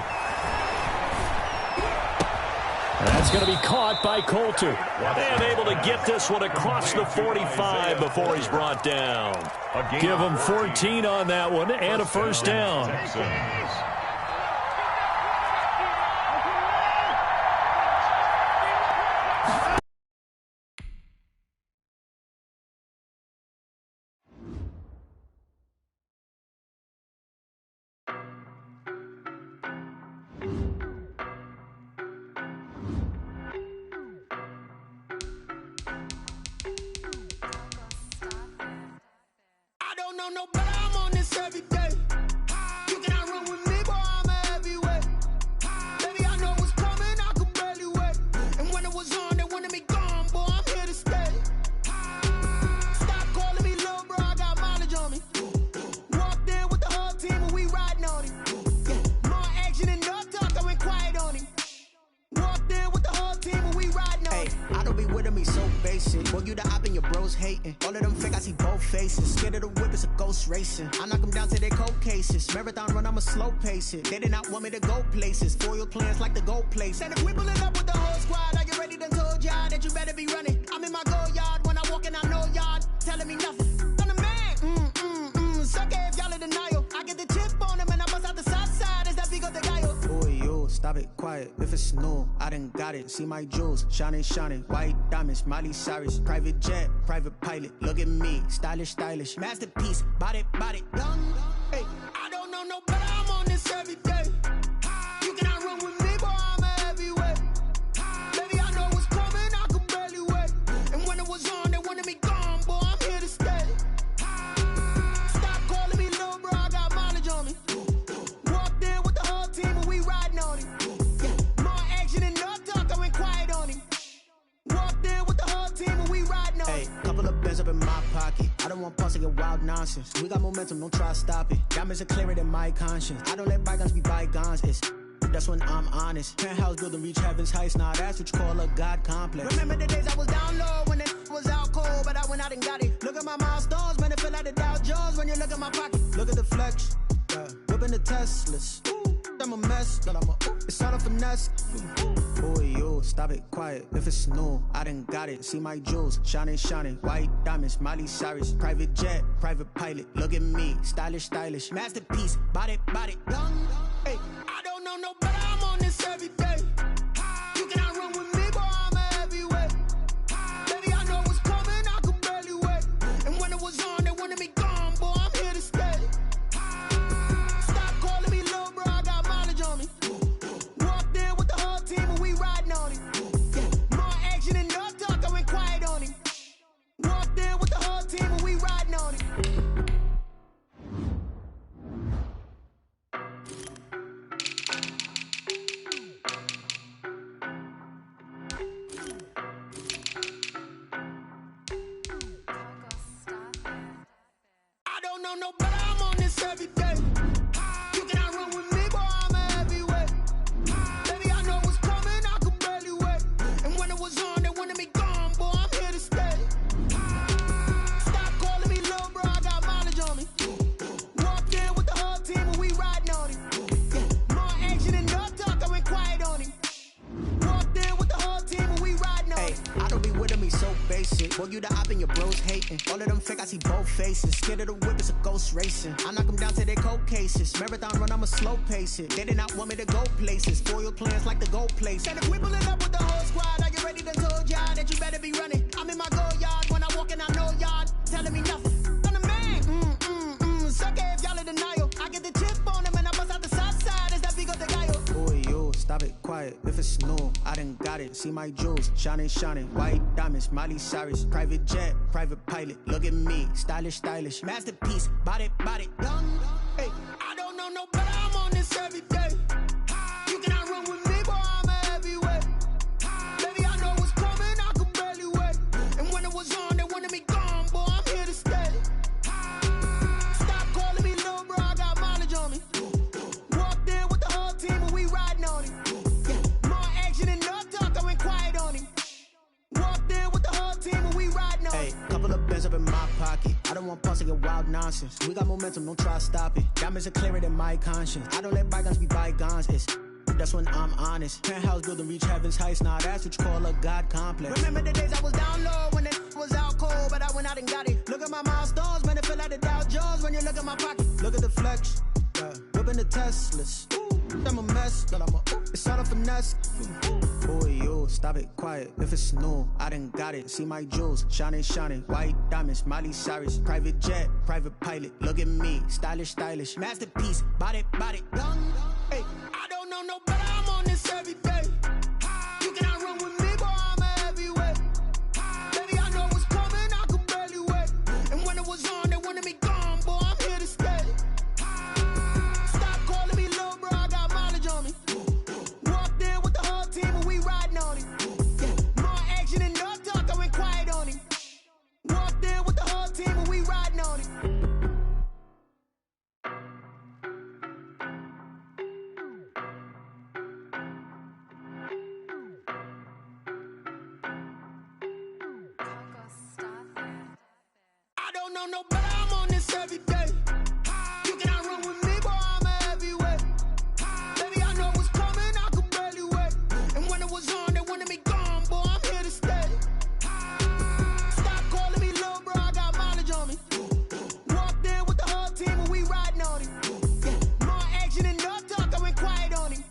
That's going to be caught by Coulter. And able to get this one across the 45 before he's brought down. Give him 14 on that one and a first down. No better, I'm on this every day. You cannot run with me, boy, me so basic. Boy, you the op and your bros hating. All of them fake, I see both faces. Scared of the whip, it's a ghost racing. I knock them down to their cold cases. Marathon run, I'ma slow pace it. They did not want me to go places. Foil plans like the gold place. And if we pulling up with the whole squad, I get ready to told y'all that you better be running. I'm in my go yard. When I walk in, I know y'all telling me nothing. I'm the man. Suck it if y'all in denial. I get the chip on them and I bust out the south side. Is that big of the guy? Boy, yo, stop it, quiet. If it's new, I done got it. See my jewels, shining, white diamonds, Miley Cyrus, private jet, private pilot. Look at me, stylish, masterpiece, body, young. Hey, I don't know no better. I'm on this every day. You cannot run with me, boy. I'm a heavyweight. Baby, I know what's coming. I could barely wait. And when it was on, they wanted me gone, boy. I'm here to stay. Stop calling me little bro. I got mileage on me. Walked in with the whole team and we riding on it. Yeah, more action and no talk. I went quiet on him. Walked in with the whole team and we riding on it. Hey, couple of bands up in my pocket. I don't want pause to get wild nonsense. We got momentum, don't try to stop it. Diamonds are clearer than my conscience. I don't let bygones be bygones. That's when I'm honest. Penthouse building reach heaven's heights. Now that's what you call a God complex. Remember the days I was down low when it was out cold, but I went out and got it. Look at my milestones, man, it feel like the Dow Jones when you look at my pocket. Look at the flex, whipping the Teslas. I'm a mess, but it's all a finesse. Boy, yo, stop it, quiet. If it's new, I done got it. See my jewels, shining, white diamonds, Miley Cyrus, private jet, private pilot. Look at me, stylish, masterpiece, body, young. Hey, I don't know no better. I'm on this every day. You cannot run with me, boy. I'm a heavyweight. Baby, I know what's coming. I could barely wait. And when it was on, they wanted me gone, boy. I'm here to stay. Stop calling me little bro. I got mileage on me. Walked in with the whole team and we riding on it. Yeah, more action and no talk. I went quiet on him. Walked in with the whole team and we riding on it. I don't know no better. I'm on this every day. You cannot run with me, boy. I'm a heavyweight. Baby, I know what's coming. I could barely wait. And when it was on, they wanted me gone, boy. I'm here to stay. Stop calling me little bro. I got mileage on me. Walked in with the whole team and we riding on it. Yeah, more action and no talk. I went quiet on him. Walked in with the whole team and we riding on it. I don't be with me so basic. Boy, you the op and your bros hating. All of them fake, I see both faces. Scared of the whip, it's a ghost racing. I knock them down to their cold cases. Marathon run, I'ma slow pace it. They did not want me to go places. Foil plans like the gold place. And if we pulling up with the whole squad, I get ready to told y'all that you better be running. I'm in my go yard. When I walk in, I know y'all telling me nothing. I'm the man. Suck it if y'all in denial. I get the chip on them and I bust out the south side. Is that big of the guy? Boy, yo, stop it, quiet. If it's new, I done got it. See my jewels, shining, white diamonds, Miley Cyrus, private jet, private pilot. Look at me, stylish, masterpiece, body, young. Hey, I don't know no better. I'm on this every day. You cannot run with me, boy. I'm a heavyweight. Baby, I know what's coming. I could barely wait. And when it was on, they wanted me gone, boy. I'm here to stay. Stop calling me little bro. I got mileage on me. Walked in with the whole team and we riding on it. Yeah, more action and no talk. I went quiet on him. Walked in with the whole team and we riding on it. Hey, couple of bands up in my pocket. I don't want pause to get wild nonsense. We got momentum, don't try to stop it. Diamonds are clearer than my conscience. I don't let bygones be bygones. That's when I'm honest. Penthouse building reach heaven's heights. Now that's what you call a God complex. Remember the days I was down low when it was out cold, but I went out and got it. Look at my milestones, man, it feel like the Dow Jones when you look at my pocket. Look at the flex, whipping the Teslas. I'm a mess, but it's all a finesse. Boy, yo, stop it, quiet. If it's new, I done got it. See my jewels, shining, white diamonds, Miley Cyrus, private jet, private pilot. Look at me, stylish, masterpiece, body, young. Hey, I don't know no better. I'm on this every day. You cannot run with me, boy. I'm a heavyweight. Baby, I know what's coming. I could barely wait. And when it was on, they wanted me gone, boy. I'm here to stay. Stop calling me little bro. I got mileage on me. Walked in with the whole team and we riding on it. Yeah, more action and no talk. I went quiet on him. Walked in with the whole team and we riding on it. know no better, I'm on this every day. You cannot run with me, boy, I'm a heavyweight. Baby, I know what's coming, I could barely wait. And when it was on, they wanted me gone, boy, I'm here to stay. Stop calling me little bro, I got mileage on me. Walked in with the whole team and we riding on him. Yeah, more action and no talk, I went quiet on him.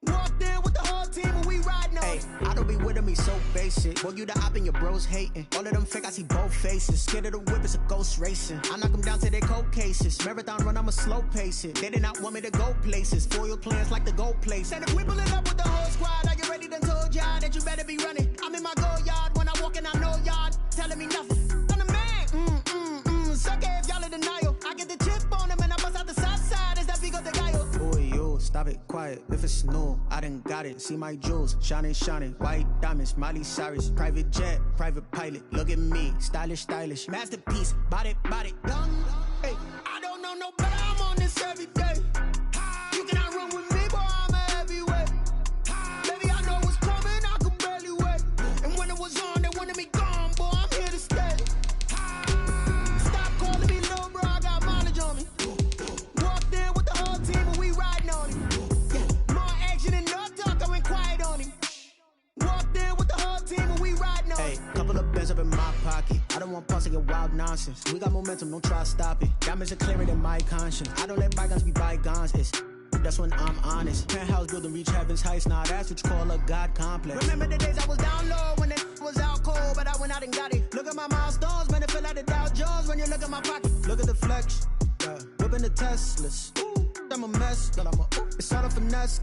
Walked in with the whole team and we riding on him. I don't be with me so basic. Boy, you the op and your bros hating. All of them fake, I see both faces. Scared of the whip, it's a ghost racing. I knock them down to their cold cases. Marathon run, I'ma slow pace it. They did not want me to go places. Foil plans like the gold place. And if we pull it up with the whole squad, are you ready? Done told y'all that you better be running. I'm in my go yard when I walk in, I know y'all telling me nothing. I'm the man. Suck it if y'all in denial. I get the chip on him and I bust out the south side. Is that Vigo the guy? Boy, yo, stop it, quiet. If it's new, I done got it. See my jewels, shining, shining. White diamonds, Miley Cyrus. Private jet, private pilot. Look at me, stylish, stylish. Masterpiece, body, done. Hey, I don't know no better, I'm on this every day. You cannot run with me, boy, I'm a heavyweight. Baby, I know what's coming, I could barely wait. And when it was on, they wanted me gone, boy, I'm here to stay. Stop calling me little bro, I got mileage on me. Walked in with the whole team and we riding on him. Yeah, more action and no talk, I went quiet on him. Walked in with the whole team and we riding on him. Hey, couple of bands up in my pocket. I don't want pause to get wild nonsense. We got momentum, don't try to stop it. Diamonds are clearer than my conscience. I don't let bygones be bygones. That's when I'm honest. Penthouse building reach heaven's heights. Nah, that's what you call a God complex. Remember the days I was down low when it was out cold, but I went out and got it. Look at my milestones, man, it feel like the Dow Jones when you look at my pocket. Look at the flex, yeah. Whipping the Teslas. I'm a mess, but it's all a finesse.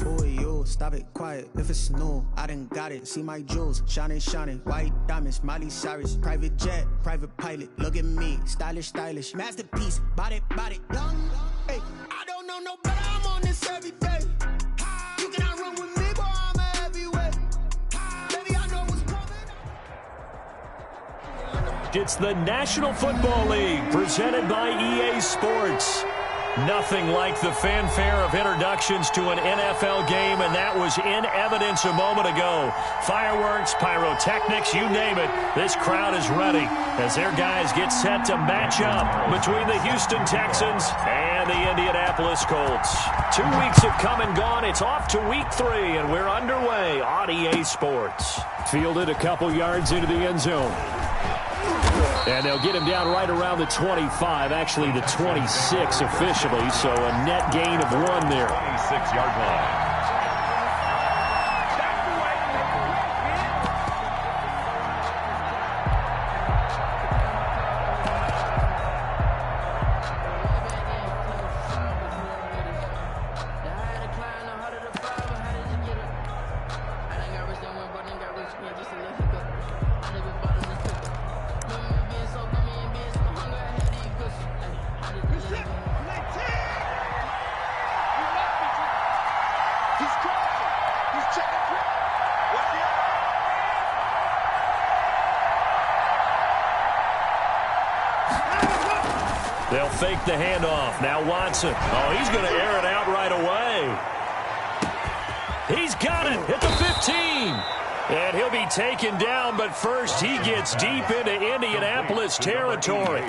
Boy, yo, stop it, quiet. If it's new, I done got it. See my jewels, shining, shining. White diamonds, Miley Cyrus. Private jet, private pilot. Look at me, stylish, stylish. Masterpiece, body, done. Hey, I don't know no better, I'm on this every day. You cannot run with me, boy, I'm a heavyweight. Baby, I know what's coming. It's the National Football League presented by EA Sports. Nothing like the fanfare of introductions to an NFL game, and that was in evidence a moment ago. Fireworks, pyrotechnics, you name it. This crowd is ready as their guys get set to match up between the Houston Texans and the Indianapolis Colts. 2 weeks have come and gone. It's off to week 3, and we're underway on EA Sports. Fielded a couple yards into the end zone. And they'll get him down right around the 25, actually the 26 officially, so a net gain of 1 there. 26-yard line. They'll fake the handoff. Now Watson. Oh, he's going to air it out right away. He's got it at the 15. And he'll be taken down, but first he gets deep into Indianapolis territory.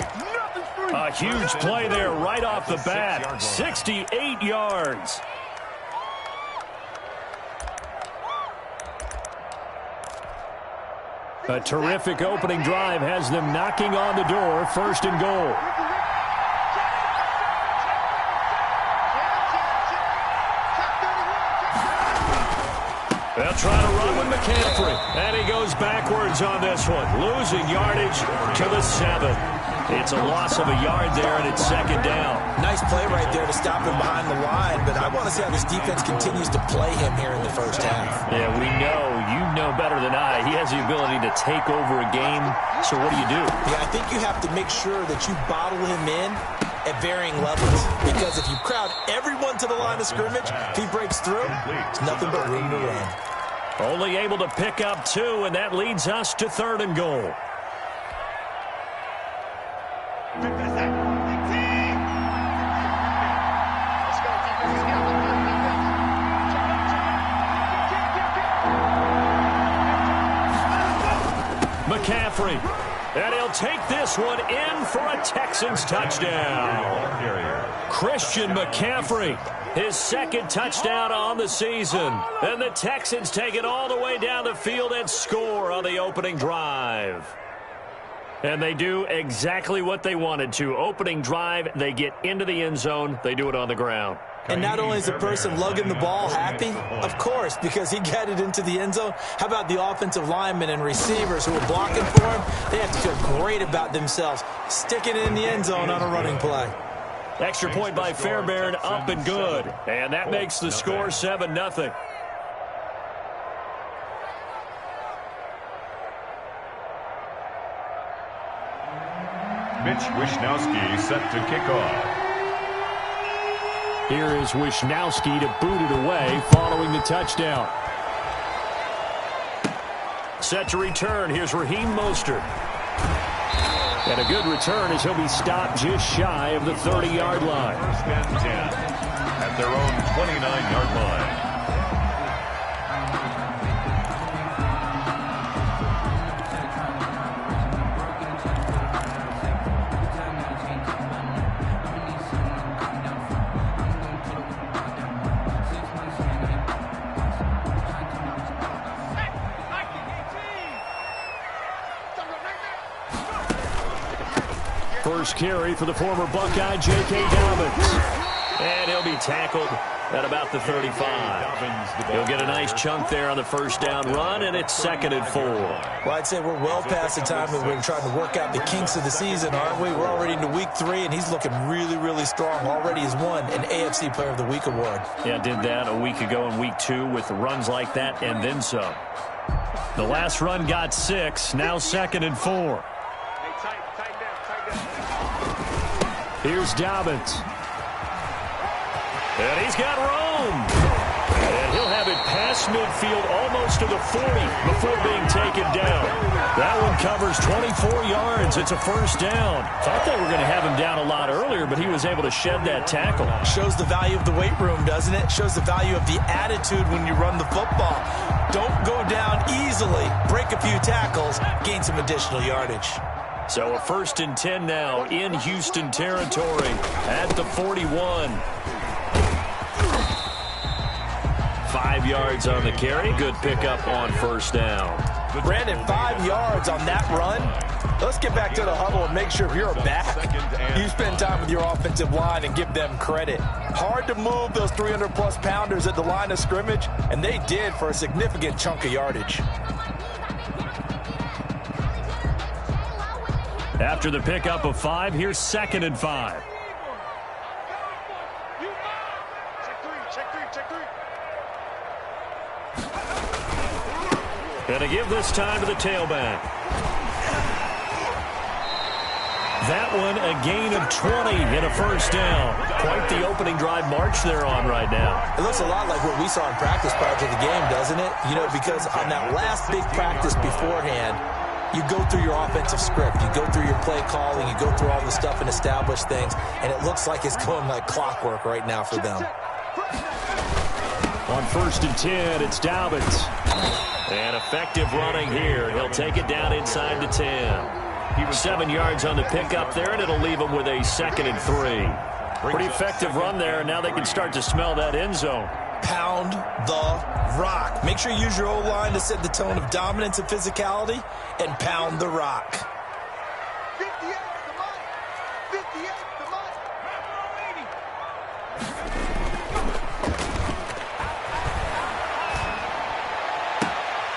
A huge play there right off the bat. 68 yards. A terrific opening drive has them knocking on the door. 1st and goal. They'll try to run with McCaffrey. And he goes backwards on this one. Losing yardage to the 7. It's a loss of a yard there, and it's 2nd down. Nice play right there to stop him behind the line, but I want to see how this defense continues to play him here in the first half. Yeah, we know. You know better than I. He has the ability to take over a game. So what do you do? Yeah, I think you have to make sure that you bottle him in at varying levels, because if you crowd everyone to the line of scrimmage, if he breaks through, it's nothing but room to run. Only able to pick up 2, and that leads us to 3rd and goal. McCaffrey And he'll take this one in for a Texans touchdown. Christian McCaffrey, his second touchdown on the season. And the Texans take it all the way down the field and score on the opening drive. And they do exactly what they wanted to. Opening drive, they get into the end zone. They do it on the ground. And not only is the person lugging the ball happy, of course, because he got it into the end zone. How about the offensive linemen and receivers who are blocking for him? They have to feel great about themselves, sticking it in the end zone on a running play. Extra point by Fairbairn, up and good. And that makes the score 7-0. Mitch Wishnowsky set to kick off. Here is Wishnowsky to boot it away following the touchdown. Set to return. Here's Raheem Mostert. And a good return as he'll be stopped just shy of the 30-yard line. First and 10 at their own 29-yard line. First carry for the former Buckeye, J.K. Dobbins. And he'll be tackled at about the 35. He'll get a nice chunk there on the first down run, and it's 2nd and 4. Well, I'd say we're well past the time that we're trying to work out the kinks of the season, aren't we? We're already into week 3, and he's looking really, really strong. Already has won an AFC Player of the Week award. Yeah, did that a week ago in week 2 with runs like that and then some. The last run got 6, now 2nd and 4. Here's Dobbins. And he's got room. And he'll have it past midfield almost to the 40 before being taken down. That one covers 24 yards. It's a first down. Thought they were going to have him down a lot earlier, but he was able to shed that tackle. Shows the value of the weight room, doesn't it? Shows the value of the attitude when you run the football. Don't go down easily. Break a few tackles. Gain some additional yardage. So a 1st and 10 now in Houston territory at the 41. 5 yards on the carry. Good pickup on first down. Brandon, 5 yards on that run. Let's get back to the huddle and make sure if you're a back, you spend time with your offensive line and give them credit. Hard to move those 300-plus pounders at the line of scrimmage, and they did for a significant chunk of yardage. After the pickup of 5, here's 2nd and 5. Gonna give this time to the tailback. That one a gain of 20 and a first down. Quite the opening drive march they're on right now. It looks a lot like what we saw in practice prior to the game, doesn't it? You know, because on that last big practice beforehand, you go through your offensive script. You go through your play calling. You go through all the stuff and establish things. And it looks like it's going like clockwork right now for them. On 1st and 10, it's Dobbins. And effective running here. He'll take it down inside the 10. He was 7 yards on the pickup there, and it'll leave him with a 2nd and 3. Pretty effective run there, and now they can start to smell that end zone. Pound the rock. Make sure you use your O-line to set the tone of dominance and physicality, and pound the rock. 58 the money. 58 the money.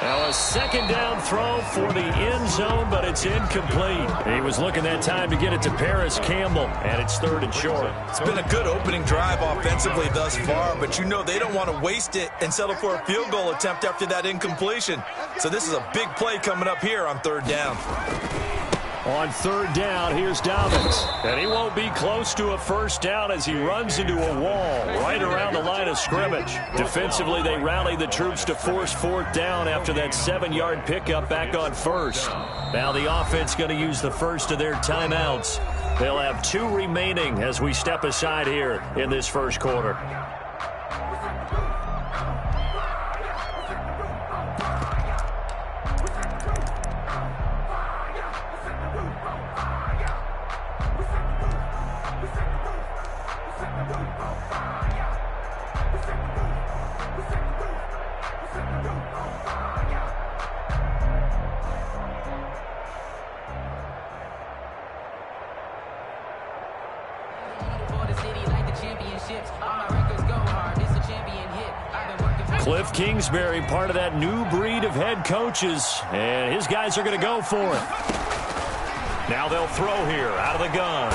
Now a 2nd down throw for the end zone, but it's incomplete. He was looking that time to get it to Paris Campbell, and it's 3rd and short. It's been a good opening drive offensively thus far, but you know they don't want to waste it and settle for a field goal attempt after that incompletion. So this is a big play coming up here on 3rd down. On 3rd down, here's Dobbins. And he won't be close to a first down as he runs into a wall right around the line of scrimmage. Defensively, they rally the troops to force 4th down after that 7-yard pickup back on 1st. Now the offense going to use the first of their timeouts. They'll have 2 remaining as we step aside here in this first quarter. Cliff Kingsbury, part of that new breed of head coaches, and his guys are going to go for it. Now they'll throw here out of the gun.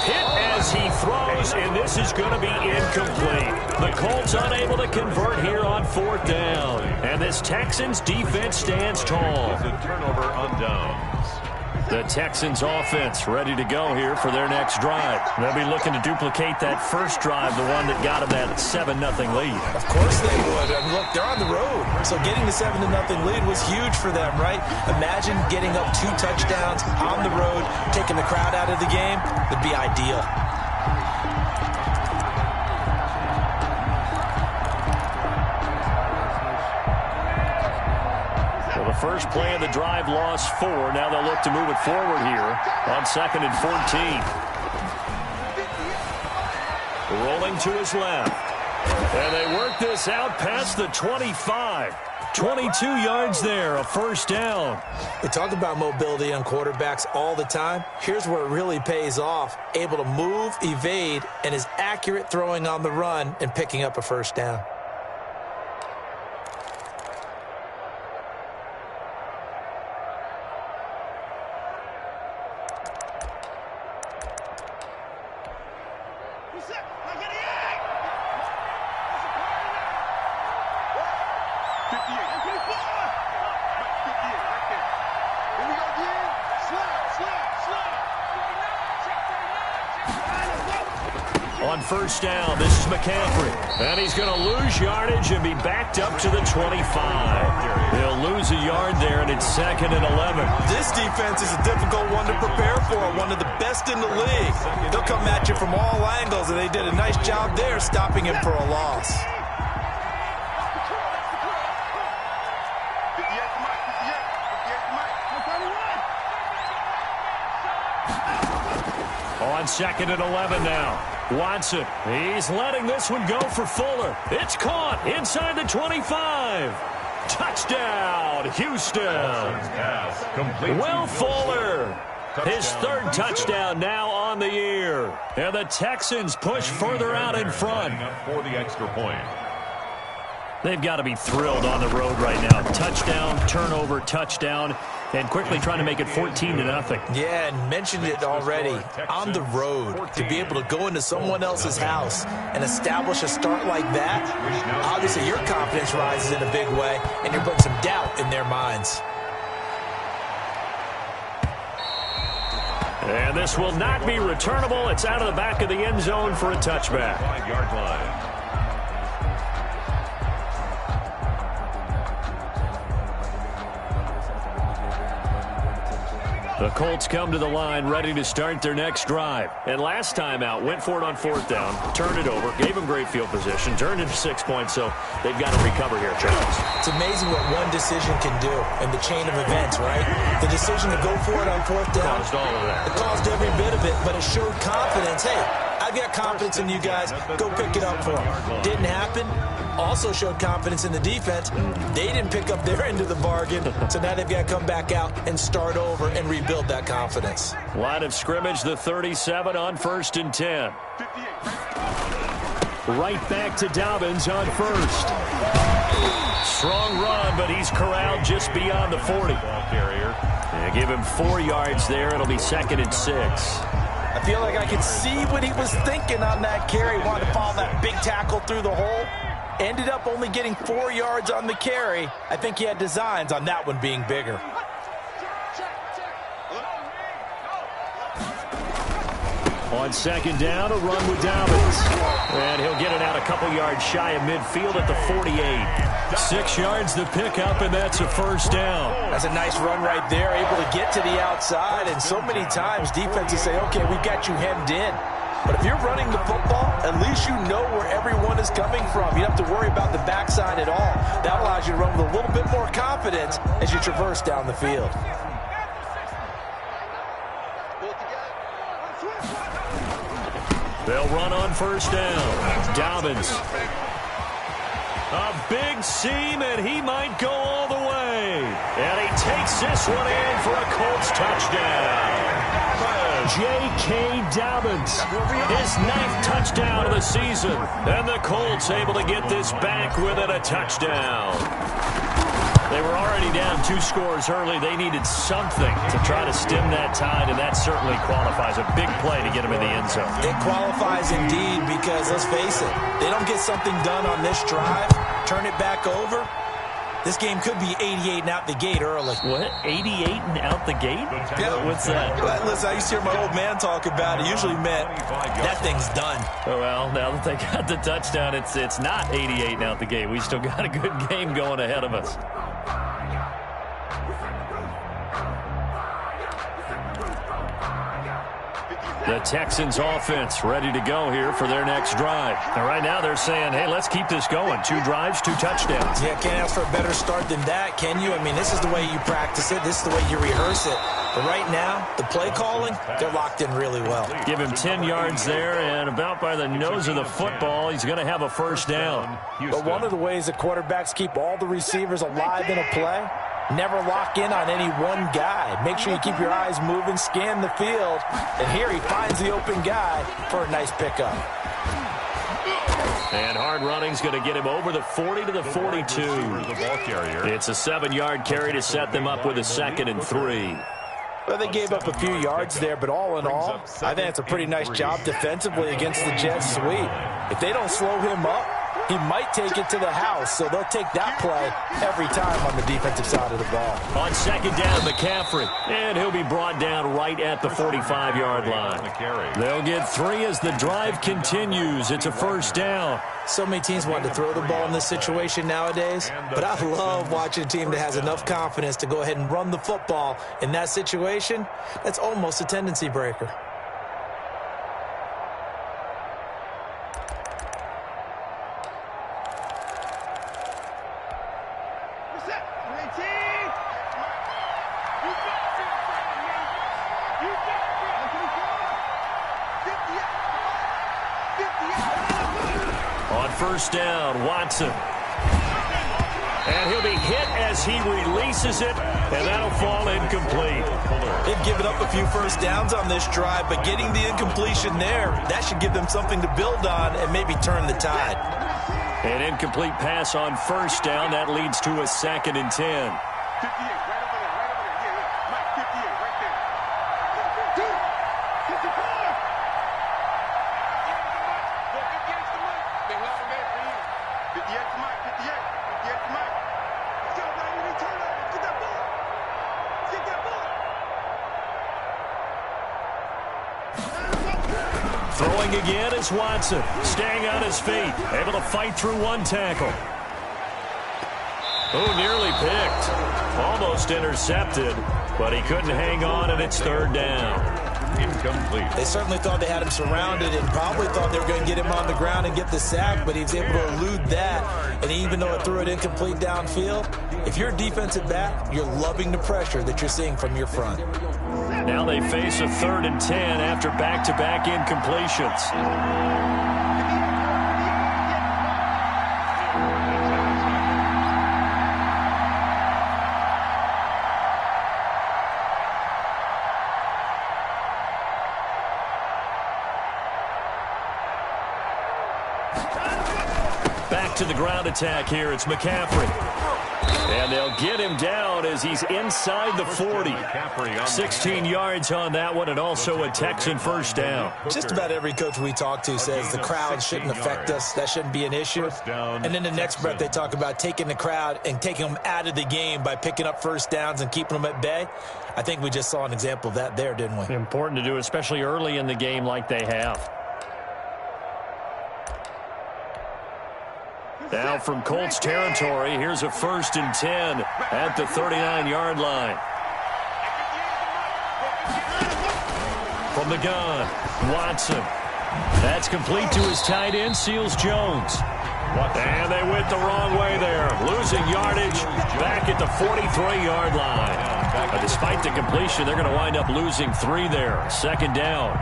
Hit as he throws, and this is going to be incomplete. The Colts unable to convert here on 4th down, and this Texans defense stands tall. The turnover on downs. The Texans offense ready to go here for their next drive. They'll be looking to duplicate that first drive, the one that got them that 7-0 lead. Of course they would. I mean, look, they're on the road. So getting the 7-0 lead was huge for them, right? Imagine getting up 2 touchdowns on the road, taking the crowd out of the game. Would be ideal. First play of the drive, lost 4. Now they'll look to move it forward here on 2nd and 14. Rolling to his left. And they work this out past the 25. 22 yards there, a first down. We talk about mobility on quarterbacks all the time. Here's where it really pays off. Able to move, evade, and is accurate throwing on the run and picking up a first down. On first down, this is McCaffrey. And he's going to lose yardage and be backed up to the 25. He'll lose a yard there, and it's 2nd and 11. This defense is a difficult one to prepare for, one of the best in the league. They'll come at you from all angles, and they did a nice job there stopping him for a loss. On 2nd and 11 now. Watson, he's letting this one go for Fuller. It's caught inside the 25. Touchdown, Houston. Will Fuller, his 3rd touchdown now on the year. And the Texans push further out in front. For the extra point. They've got to be thrilled on the road right now. Touchdown, turnover, touchdown, and quickly trying to make it 14-0. Yeah, and mentioned it already. On the road, to be able to go into someone else's house and establish a start like that, obviously your confidence rises in a big way, and you're putting some doubt in their minds. And this will not be returnable. It's out of the back of the end zone for a touchback. 5-yard line. The Colts come to the line ready to start their next drive. And last time out, went for it on 4th down, turned it over, gave them great field position, turned into 6 points, so they've got to recover here, Charles. It's amazing what one decision can do in the chain of events, right? The decision to go for it on 4th down. Caused all of that. It caused every bit of it, but it showed confidence. Hey, I've got confidence in you guys. Go pick it up for them. Didn't happen. Also showed confidence in the defense. They didn't pick up their end of the bargain, so now they've got to come back out and start over and rebuild that confidence. Line of scrimmage, the 37 on 1st and 10. Right back to Dobbins on 1st. Strong run, but he's corralled just beyond the 40. And give him 4 yards there. It'll be 2nd and 6. I feel like I could see what he was thinking on that carry. Wanted to follow that big tackle through the hole. Ended up only getting 4 yards on the carry. I think he had designs on that one being bigger. On 2nd down, a run with Dobbins. And he'll get it out a couple yards shy of midfield at the 48. 6 yards to pick up, and that's a first down. That's a nice run right there, able to get to the outside. And so many times defenses say, okay, we've got you hemmed in. But if you're running the football, at least you know where everyone is coming from. You don't have to worry about the backside at all. That allows you to run with a little bit more confidence as you traverse down the field. They'll run on first down. Dobbins. A big seam, and he might go all the way. And he takes this one in for a Colts touchdown. J.K. Dobbins, his 9th touchdown of the season. And the Colts able to get this back within a touchdown. They were already down 2 scores early. They needed something to try to stem that tide, and that certainly qualifies. A big play to get them in the end zone. It qualifies indeed because, let's face it, they don't get something done on this drive, turn it back over, this game could be 88 and out the gate early. What? 88 and out the gate? Yeah. What's that? Listen, I used to hear my old man talk about it. Usually meant that thing's done. Oh, well, now that they got the touchdown, it's not 88 and out the gate. We still got a good game going ahead of us. The Texans offense ready to go here for their next drive. And right now they're saying, hey, let's keep this going. 2 drives, 2 touchdowns. Yeah, can't ask for a better start than that, can you? I mean, this is the way you practice it. This is the way you rehearse it. But right now, the play calling, they're locked in really well. Give him 10 yards there, and about by the nose of the football, he's going to have a first down. But one of the ways that quarterbacks keep all the receivers alive in a play, never lock in on any one guy. Make sure you keep your eyes moving, scan the field. And here he finds the open guy for a nice pickup. And hard running's going to get him over the 40 to the 42. It's a 7-yard carry to set them up with a 2nd and 3. Well, they gave up a few yards there, but all in all, I think it's a pretty nice job defensively against the Jets sweep. If they don't slow him up, he might take it to the house, so they'll take that play every time on the defensive side of the ball. On 2nd down, McCaffrey, and he'll be brought down right at the 45-yard line. They'll get 3 as the drive continues. It's a first down. So many teams want to throw the ball in this situation nowadays, but I love watching a team that has enough confidence to go ahead and run the football in that situation. That's almost a tendency breaker. First down, Watson. And he'll be hit as he releases it, and that'll fall incomplete. They've given up a few first downs on this drive, but getting the incompletion there, that should give them something to build on and maybe turn the tide. An incomplete pass on first down. That leads to a 2nd and 10. Throwing again is Watson, staying on his feet, able to fight through 1 tackle. Oh, nearly picked. Almost intercepted, but he couldn't hang on, and it's 3rd down. Incomplete. They certainly thought they had him surrounded and probably thought they were going to get him on the ground and get the sack, but he was able to elude that. And even though it threw it incomplete downfield, if you're a defensive back, you're loving the pressure that you're seeing from your front. Now they face a 3rd and 10 after back-to-back incompletions. Back to the ground attack here. It's McCaffrey. And they'll get him down as he's inside the 40. 16 yards on that one, and also a Texan first down. Just about every coach we talk to says the crowd shouldn't affect us. That shouldn't be an issue. And then the next breath they talk about taking the crowd and taking them out of the game by picking up first downs and keeping them at bay. I think we just saw an example of that there, didn't we? Important to do, especially early in the game like they have. Now from Colts territory, here's a 1st and 10 at the 39-yard line. From the gun, Watson. That's complete to his tight end, Seals Jones. And they went the wrong way there. Losing yardage back at the 43-yard line. But despite the completion, they're going to wind up losing 3 there. 2nd down.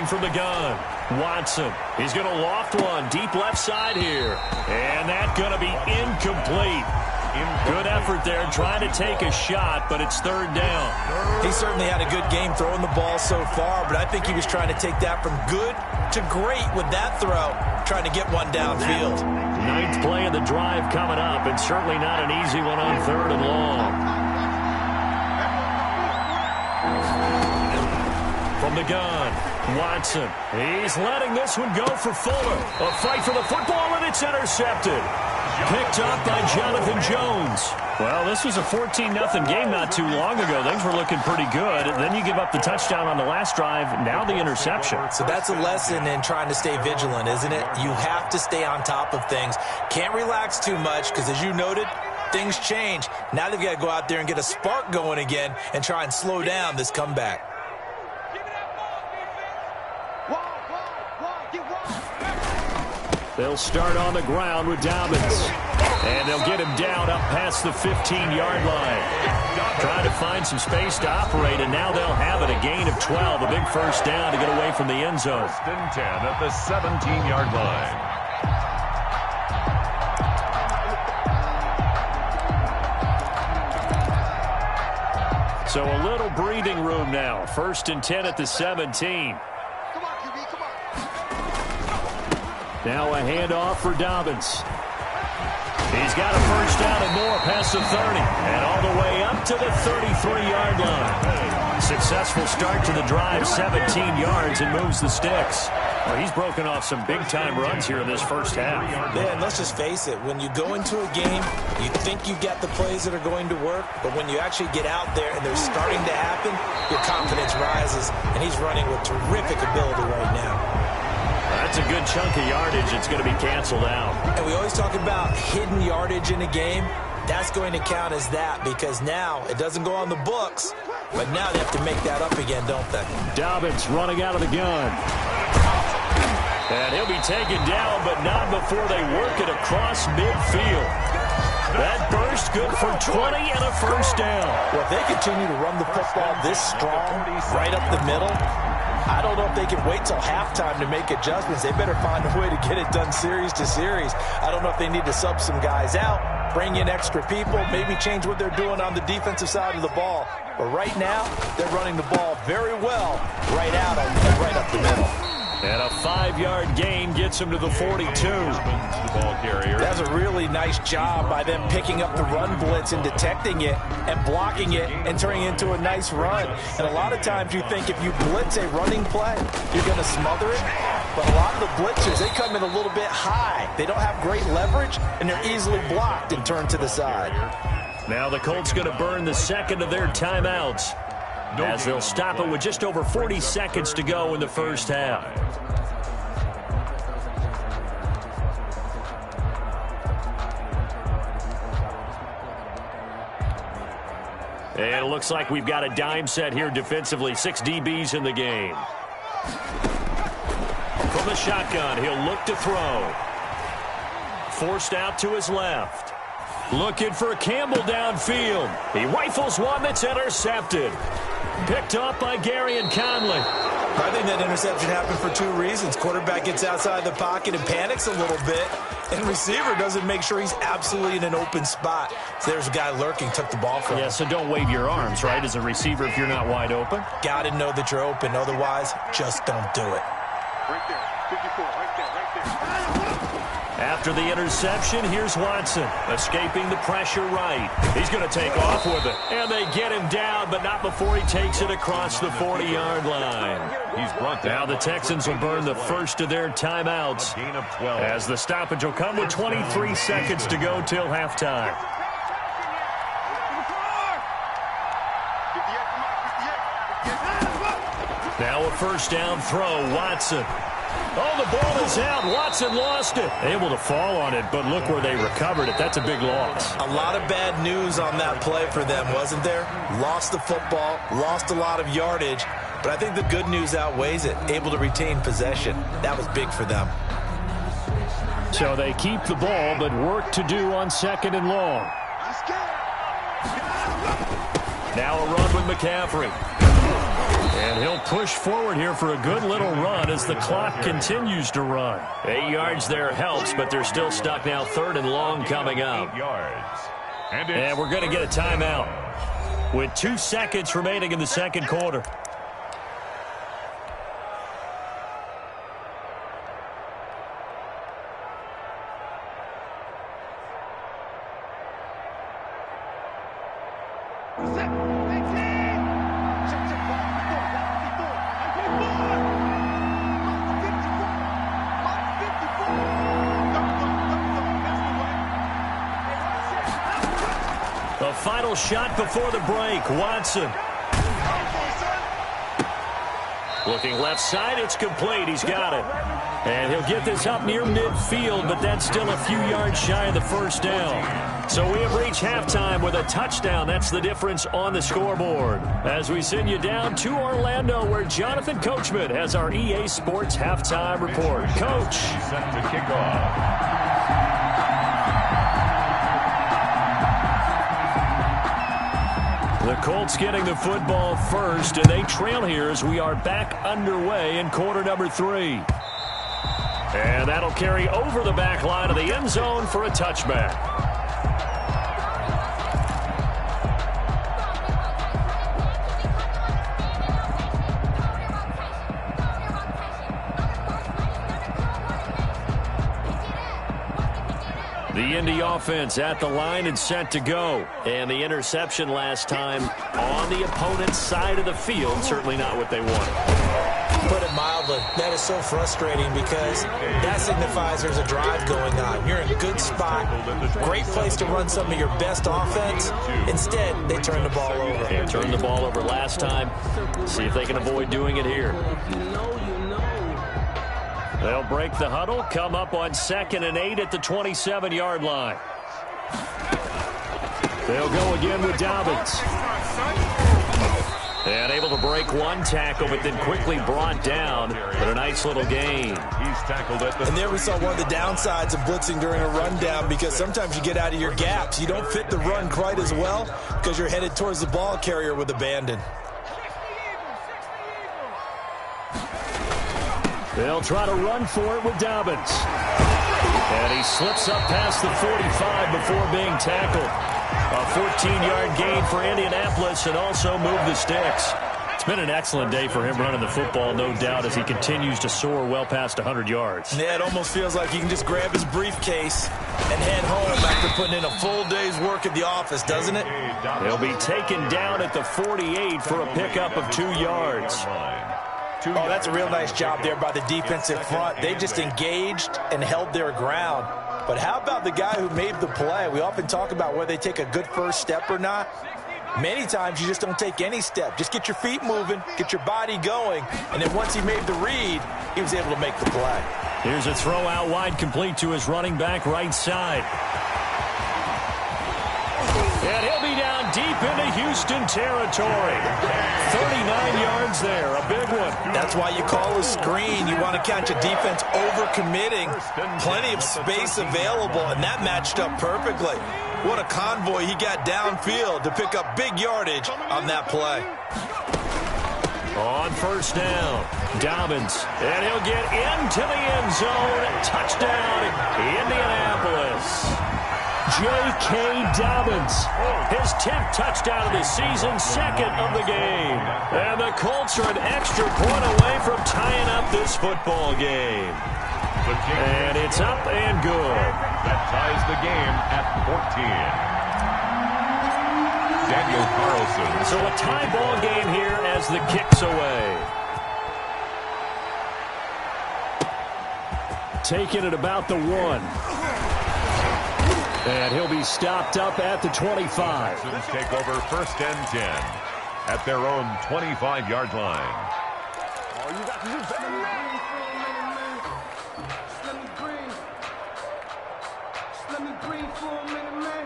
from the gun. Watson. He's going to loft one deep left side here. And that's going to be incomplete. Good effort there trying to take a shot, but it's third down. He certainly had a good game throwing the ball so far, but I think he was trying to take that from good to great with that throw, trying to get one downfield. Ninth play of the drive coming up, and certainly not an easy one on third and long. From the gun, Watson. He's letting this one go for Fuller. A fight for the football, and it's intercepted. Picked up by Jonathan Jones. Well, this was a 14-0 game not too long ago. Things were looking pretty good. Then you give up the touchdown on the last drive. Now the interception. So that's a lesson in trying to stay vigilant, isn't it? You have to stay on top of things. Can't relax too much because, as you noted, things change. Now they've got to go out there and get a spark going again and try and slow down this comeback. They'll start on the ground with Dobbins. And they'll get him down up past the 15-yard line. Trying to find some space to operate, and now they'll have it. A gain of 12, a big first down to get away from the end zone. First and 10 at the 17-yard line. So a little breathing room now. First and 10 at the 17. Now a handoff for Dobbins. He's got a first down and more past the 30. And all the way up to the 33-yard line. Successful start to the drive, 17 yards, and moves the sticks. Well, he's broken off some big-time runs here in this first half. Yeah, and let's just face it. When you go into a game, you think you get the plays that are going to work, but when you actually get out there and they're starting to happen, your confidence rises, and he's running with terrific ability right now. That's a good chunk of yardage. It's going to be canceled out. And we always talk about hidden yardage in a game. That's going to count as that because now it doesn't go on the books, but now they have to make that up again, don't they? Dobbins running out of the gun. And he'll be taken down, but not before they work it across midfield. That burst good for 20 and a first down. Well, if they continue to run the football this strong, right up the middle, I don't know if they can wait till halftime to make adjustments. They better find a way to get it done series to series. I don't know if they need to sub some guys out, bring in extra people, maybe change what they're doing on the defensive side of the ball. But right now, they're running the ball very well right out and right up the middle. And a 5-yard gain gets him to the 42. That's a really nice job by them picking up the run blitz and detecting it and blocking it and turning it into a nice run. And a lot of times you think if you blitz a running play, you're going to smother it. But a lot of the blitzers, they come in a little bit high. They don't have great leverage, and they're easily blocked and turned to the side. Now the Colts going to burn the second of their timeouts as they'll stop it with just over 40 seconds to go in the first half. And it looks like we've got a dime set here defensively. 6 DBs in the game. From the shotgun, he'll look to throw. Forced out to his left. Looking for Campbell downfield. He rifles one that's intercepted. Picked up by Gary and Conley. I think that interception happened for 2 reasons. Quarterback gets outside the pocket and panics a little bit, and receiver doesn't make sure he's absolutely in an open spot. So there's a guy lurking, took the ball from him. Yeah, so don't wave your arms, right, as a receiver if you're not wide open. Got to know that you're open. Otherwise, just don't do it. Right there, 54, right there, right there. After the interception, here's Watson, escaping the pressure right. He's going to take off with it. And they get him down, but not before he takes it across the 40-yard line. He's brought down. Now the Texans will burn the first of their timeouts Gain of 12. as the stoppage will come with 23 seconds to go till halftime. Now a first down throw, Watson. Oh, the ball is out. Watson lost it. Able to fall on it, but look where they recovered it. That's a big loss. A lot of bad news on that play for them, wasn't there? Lost the football, lost a lot of yardage, but I think the good news outweighs it. Able to retain possession. That was big for them. So they keep the ball, but work to do on second and long. Now a run with McCaffrey. And he'll push forward here for a good little run as the clock continues to run. 8 yards there helps, but they're still stuck now. 3rd and long coming up. 8 yards. And we're going to get a timeout with 2 seconds remaining in the second quarter. The final shot before the break. Watson. Looking left side. It's complete. He's got it. And he'll get this up near midfield, but that's still a few yards shy of the first down. So we have reached halftime with a touchdown. That's the difference on the scoreboard. As we send you down to Orlando, where Jonathan Coachman has our EA Sports halftime report. Coach. Set to kick off. The Colts getting the football first, and they trail here as we are back underway in quarter number 3. And that'll carry over the back line of the end zone for a touchback. The Indy offense at the line and set to go. And the interception last time on the opponent's side of the field. Certainly not what they wanted. Put it mildly, that is so frustrating because that signifies there's a drive going on. You're in a good spot, great place to run some of your best offense. Instead, they turn the ball over. They turned the ball over last time. See if they can avoid doing it here. They'll break the huddle, come up on 2nd and 8 at the 27-yard line. They'll go again with Dobbins. And able to break one tackle, but then quickly brought down. But a nice little gain. He's tackled at the... And there we saw one of the downsides of blitzing during a rundown, because sometimes you get out of your gaps. You don't fit the run quite as well because you're headed towards the ball carrier with abandon. They'll try to run for it with Dobbins. And he slips up past the 45 before being tackled. A 14-yard gain for Indianapolis and also move the sticks. It's been an excellent day for him running the football, no doubt, as he continues to soar well past 100 yards. Yeah, it almost feels like he can just grab his briefcase and head home after putting in a full day's work at the office, doesn't it? He'll be taken down at the 48 for a pickup of 2 yards. Oh, that's a real nice job there by the defensive front. They just engaged and held their ground. But how about the guy who made the play? We often talk about whether they take a good first step or not. Many times you just don't take any step. Just get your feet moving, get your body going, and then once he made the read, he was able to make the play. Here's a throw out wide, complete to his running back right side. And he'll be down deep into Houston territory. 39 yards there, a big one. That's why you call a screen. You want to catch a defense overcommitting. Plenty of space available, and that matched up perfectly. What a convoy he got downfield to pick up big yardage on that play. On first down, Dobbins, and he'll get into the end zone. Touchdown, Indianapolis. J.K. Dobbins, his 10th touchdown of the season, 2nd of the game. And the Colts are an extra point away from tying up this football game. And it's up and good. That ties the game at 14. Daniel Carlson. So a tie ball game here as the kick's away. Taking it about the 1. And he'll be stopped up at the 25. Take over 1st and 10 at their own 25-yard line. All you got to do is let me breathe for a minute, man.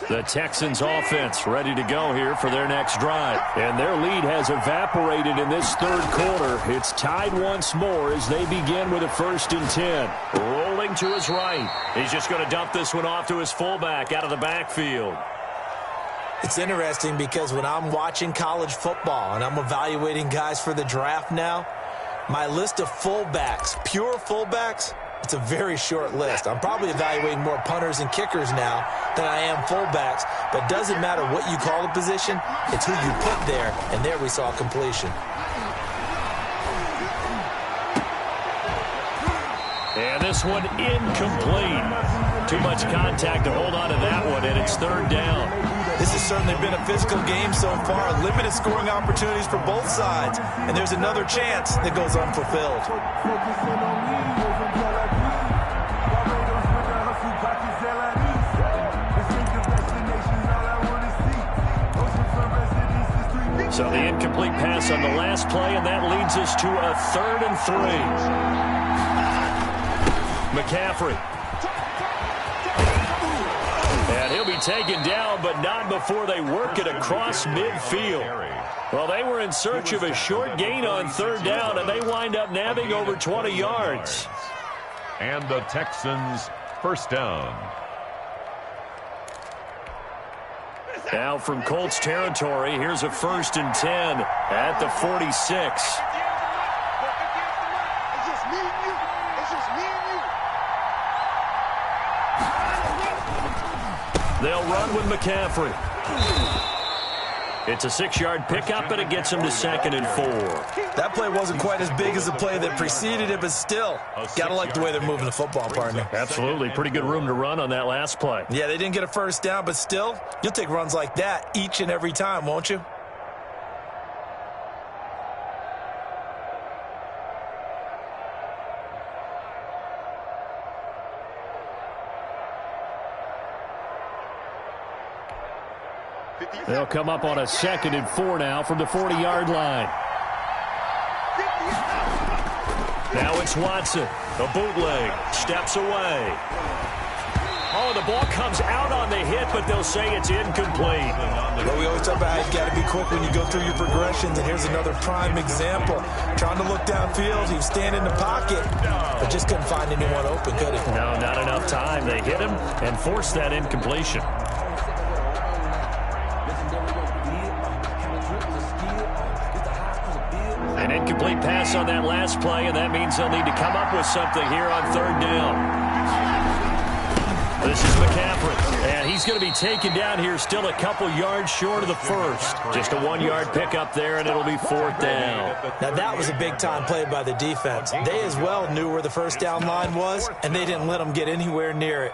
The Texans offense ready to go here for their next drive. And their lead has evaporated in this 3rd quarter. It's tied once more as they begin with a 1st and 10. Rolling to his right. He's just going to dump this one off to his fullback out of the backfield. It's interesting because when I'm watching college football and I'm evaluating guys for the draft now, my list of fullbacks, pure fullbacks, it's a very short list. I'm probably evaluating more punters and kickers now than I am fullbacks, but it doesn't matter what you call the position, it's who you put there, and there we saw completion. And this one incomplete. Too much contact to hold on to that one, and it's third down. This has certainly been a physical game so far. Limited scoring opportunities for both sides, and there's another chance that goes unfulfilled. So the incomplete pass on the last play, and that leads us to a 3rd and 3. McCaffrey. And he'll be taken down, but not before they work it across midfield. Well, they were in search of a short gain on 3rd down, and they wind up nabbing over 20 yards. And the Texans first down. Now from Colts territory, here's a 1st and 10 at the 46. They'll run with McCaffrey. It's a 6-yard pickup, and it gets him to 2nd and 4. That play wasn't quite as big as the play that preceded it, but still, got to like the way they're moving the football, partner. Absolutely. Pretty good room to run on that last play. Yeah, they didn't get a 1st down, but still, you'll take runs like that each and every time, won't you? They'll come up on a 2nd and 4 now from the 40-yard line. Now it's Watson. A bootleg. Steps away. Oh, the ball comes out on the hit, but they'll say it's incomplete. Well, we always talk about how you've got to be quick when you go through your progressions, and here's another prime example. Trying to look downfield, he was standing in the pocket, but just couldn't find anyone open, could he? No, not enough time. They hit him and forced that incompletion. An incomplete pass on that last play, and that means they'll need to come up with something here on 3rd down. This is McCaffrey, and he's going to be taken down here still a couple yards short of the 1st. Just a 1-yard pickup there, and it'll be 4th down. Now, that was a big-time play by the defense. They as well knew where the 1st down line was, and they didn't let them get anywhere near it.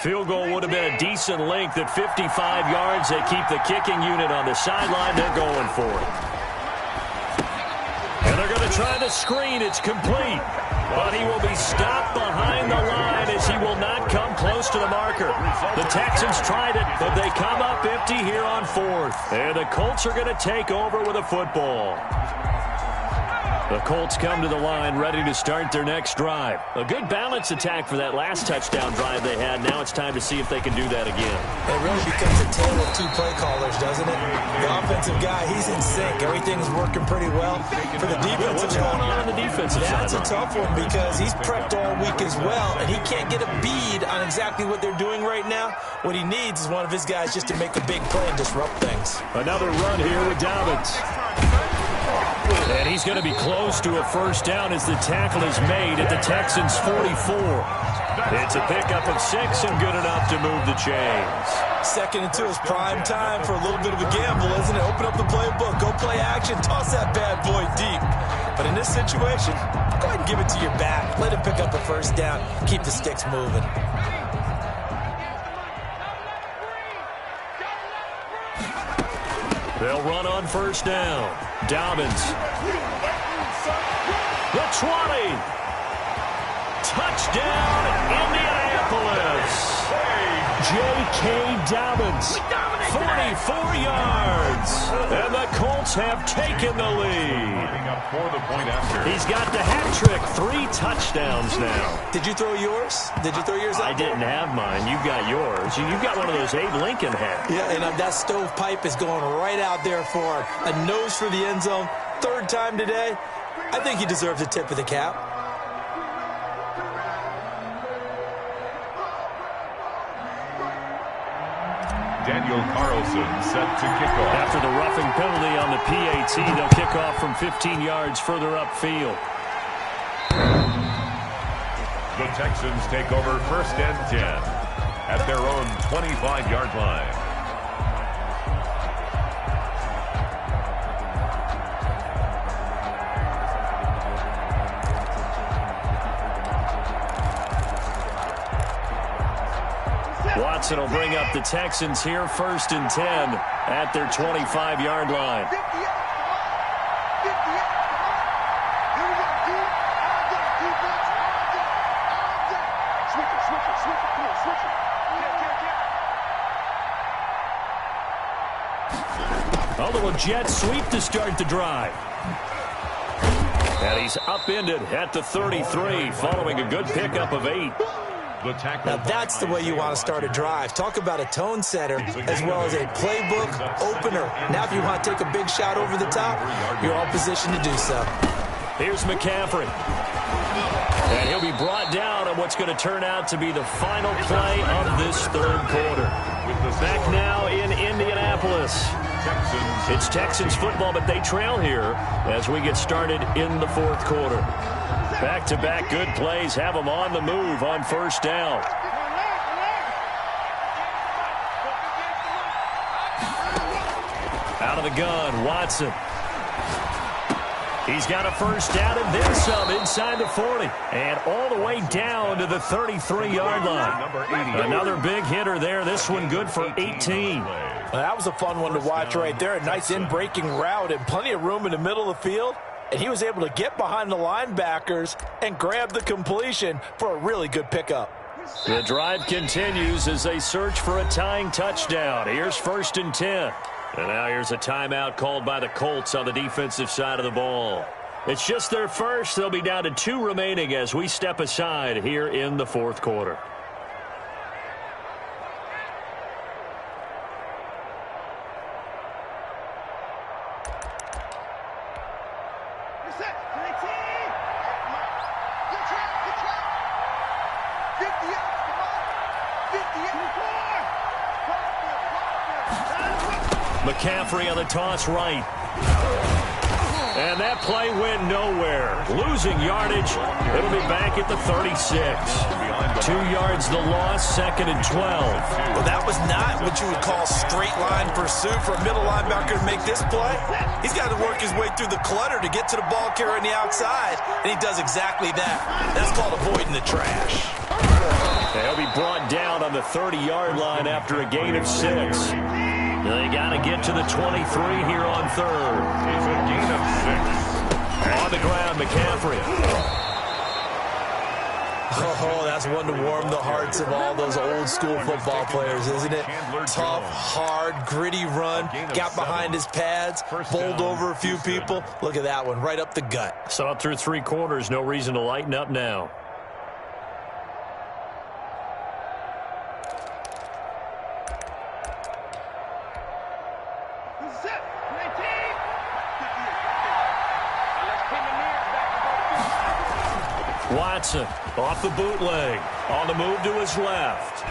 Field goal would have been a decent length at 55 yards. They keep the kicking unit on the sideline. They're going for it. And they're going to try the screen. It's complete. But he will be stopped behind the line as he will not come close to the marker. The Texans tried it, but they come up empty here on 4th. And the Colts are going to take over with a football. The Colts come to the line ready to start their next drive. A good balance attack for that last touchdown drive they had. Now it's time to see if they can do that again. It really becomes a tale of 2 play callers, doesn't it? The offensive guy, he's in sync. Everything's working pretty well. For the defensive guy, what's going on the defensive side? That's a tough one because he's prepped all week as well, and he can't get a bead on exactly what they're doing right now. What he needs is one of his guys just to make a big play and disrupt things. Another run here with Dobbins. And he's going to be close to a 1st down as the tackle is made at the Texans' 44. It's a pickup of 6 and good enough to move the chains. 2nd and 2 is prime time for a little bit of a gamble, isn't it? Open up the playbook, go play action, toss that bad boy deep. But in this situation, go ahead and give it to your back. Let him pick up a 1st down. Keep the sticks moving. They'll run on 1st down. Dobbins. The 20. Touchdown, Indianapolis. J.K. Dobbins. 44 yards. And the Colts have taken the lead. He's got the hat trick. 3 touchdowns now. Did you throw yours? I didn't have mine. You got yours. You got one of those Abe Lincoln hats. Yeah, and that stovepipe is going right out there for a nose for the end zone. 3rd time today. I think he deserves a tip of the cap. Daniel Carlson set to kick off. After the roughing penalty on the PAT, they'll kick off from 15 yards further upfield. The Texans take over 1st and 10 at their own 25-yard line. Watson will bring up the Texans here 1st and 10 at their 25-yard line. A little jet sweep to start the drive. And he's upended at the 33 following a good pickup of 8. Now that's the way you want to start a drive. Talk about a tone setter as well as a playbook opener. Now if you want to take a big shot over the top, you're all positioned to do so. Here's McCaffrey. And he'll be brought down on what's going to turn out to be the final play of this 3rd quarter. Back now in Indianapolis. It's Texans football, but they trail here as we get started in the 4th quarter. Back-to-back good plays have them on the move on 1st down. Out of the gun, Watson. He's got a 1st down and then some inside the 40. And all the way down to the 33-yard line. Another big hitter there. This one good for 18. Well, that was a fun one to watch right there. A nice in-breaking route and plenty of room in the middle of the field. And he was able to get behind the linebackers and grab the completion for a really good pickup. The drive continues as they search for a tying touchdown. Here's 1st and 10. And now here's a timeout called by the Colts on the defensive side of the ball. It's just their first. They'll be down to 2 remaining as we step aside here in the 4th quarter. McCaffrey on the toss right. And that play went nowhere. Losing yardage. It'll be back at the 36. 2 yards the loss, 2nd and 12. Well, that was not what you would call straight line pursuit for a middle linebacker to make this play. He's got to work his way through the clutter to get to the ball carrier on the outside, and he does exactly that. That's called avoiding the trash. He'll be brought down on the 30-yard line after a gain of 6. They got to get to the 23 here on 3rd. It's a gain of 6. On the ground, McCaffrey. Oh, that's one to warm the hearts of all those old school football players, isn't it? Tough, hard, gritty run. Got behind his pads, bowled over a few people. Look at that one, right up the gut. Saw it through 3 quarters. No reason to lighten up now. Watson off the bootleg. On the move to his left.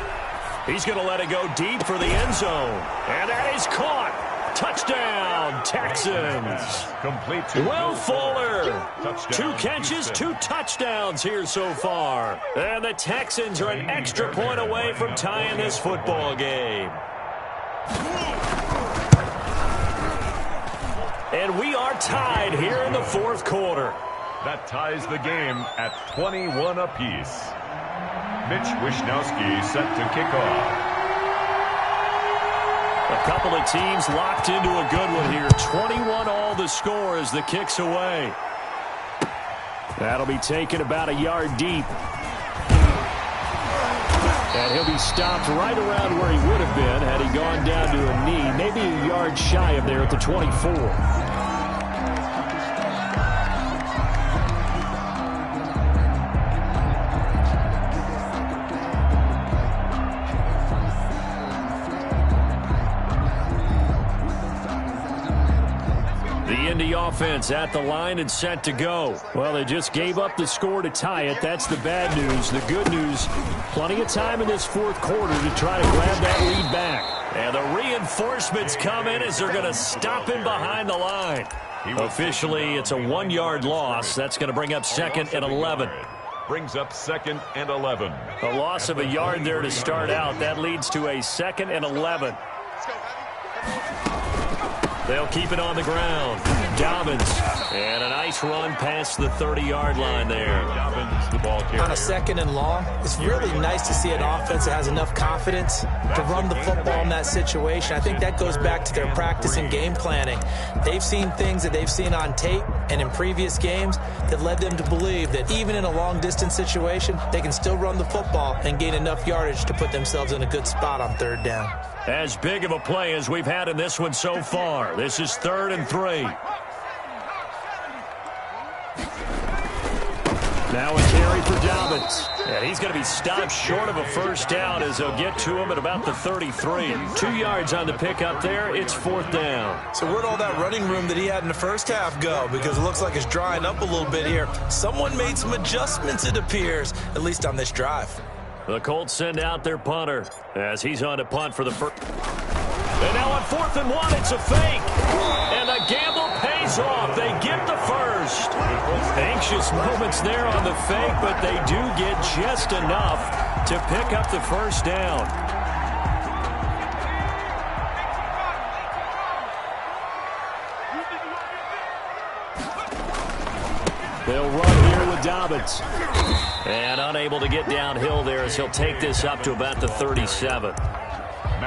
He's going to let it go deep for the end zone. And that is caught. Touchdown, Texans. Complete to Will Fuller. Touchdown, 2 catches, 2 touchdowns here so far. And the Texans are an extra point away from tying this football game. And we are tied here in the 4th quarter. That ties the game at 21 apiece. Mitch Wishnowsky set to kick off. A couple of teams locked into a good one here. 21 all the score as the kick's away. That'll be taken about a yard deep. And he'll be stopped right around where he would have been had he gone down to a knee, maybe a yard shy of there at the 24. The offense at the line and set to go. Well, they just gave up the score to tie it. That's the bad news. The good news, plenty of time in this fourth quarter to try to grab that lead back. And the reinforcements come in as they're going to stop him behind the line. Officially, it's a 1-yard loss. That's going to bring up 2nd and 11. Brings up 2nd and 11. A loss of a yard there to start out. That leads to a 2nd and 11. They'll keep it on the ground. Dobbins. And a nice run past the 30-yard line there. Dobbins, the ball carrier. On a 2nd and long, it's really nice to see an offense that has enough confidence to run the football in that situation. I think that goes back to their practice and game planning. They've seen things that they've seen on tape and in previous games that led them to believe that even in a long-distance situation, they can still run the football and gain enough yardage to put themselves in a good spot on 3rd down. As big of a play as we've had in this one so far. This is 3rd and 3. Now a carry for Dobbins. And he's going to be stopped short of a first down as they'll get to him at about the 33. 2 yards on the pickup there. It's 4th down. So where'd all that running room that he had in the first half go? Because it looks like it's drying up a little bit here. Someone made some adjustments, it appears, at least on this drive. The Colts send out their punter as he's on to punt for the first. And now on 4th and 1, it's a fake. And the gamble pays off. They get the first. Anxious moments there on the fake, but they do get just enough to pick up the first down. They'll run here with Dobbins. And unable to get downhill there as he'll take this up to about the 37.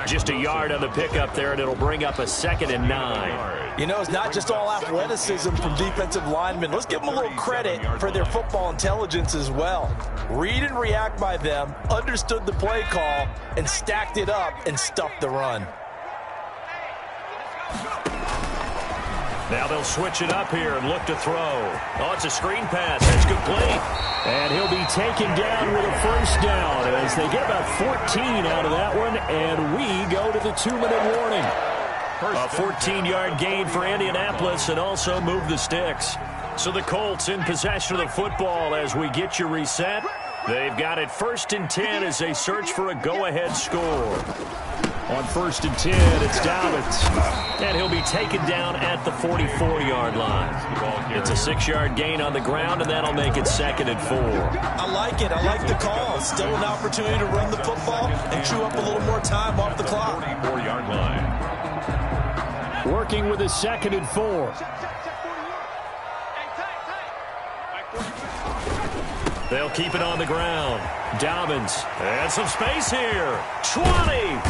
Just a yard on the pickup there, and it'll bring up a 2nd and 9. You know, it's not just all athleticism from defensive linemen. Let's give them a little credit for their football intelligence as well. Read and react by them, understood the play call, and stacked it up and stuffed the run. Now they'll switch it up here and look to throw. Oh, it's a screen pass. That's complete. And he'll be taken down with a first down as they get about 14 out of that one, and we go to the 2-minute warning. A 14-yard gain for Indianapolis and also move the sticks. So the Colts in possession of the football as we get you reset. They've got it 1st and 10 as they search for a go-ahead score. On 1st and 10, it's Dobbins. And he'll be taken down at the 44-yard line. It's a 6-yard gain on the ground, and that'll make it 2nd and 4. I like it. I like the call. Still an opportunity to run the football and chew up a little more time off the clock. 44-yard line. Working with a 2nd and 4. They'll keep it on the ground. Dobbins. And some space here. 20.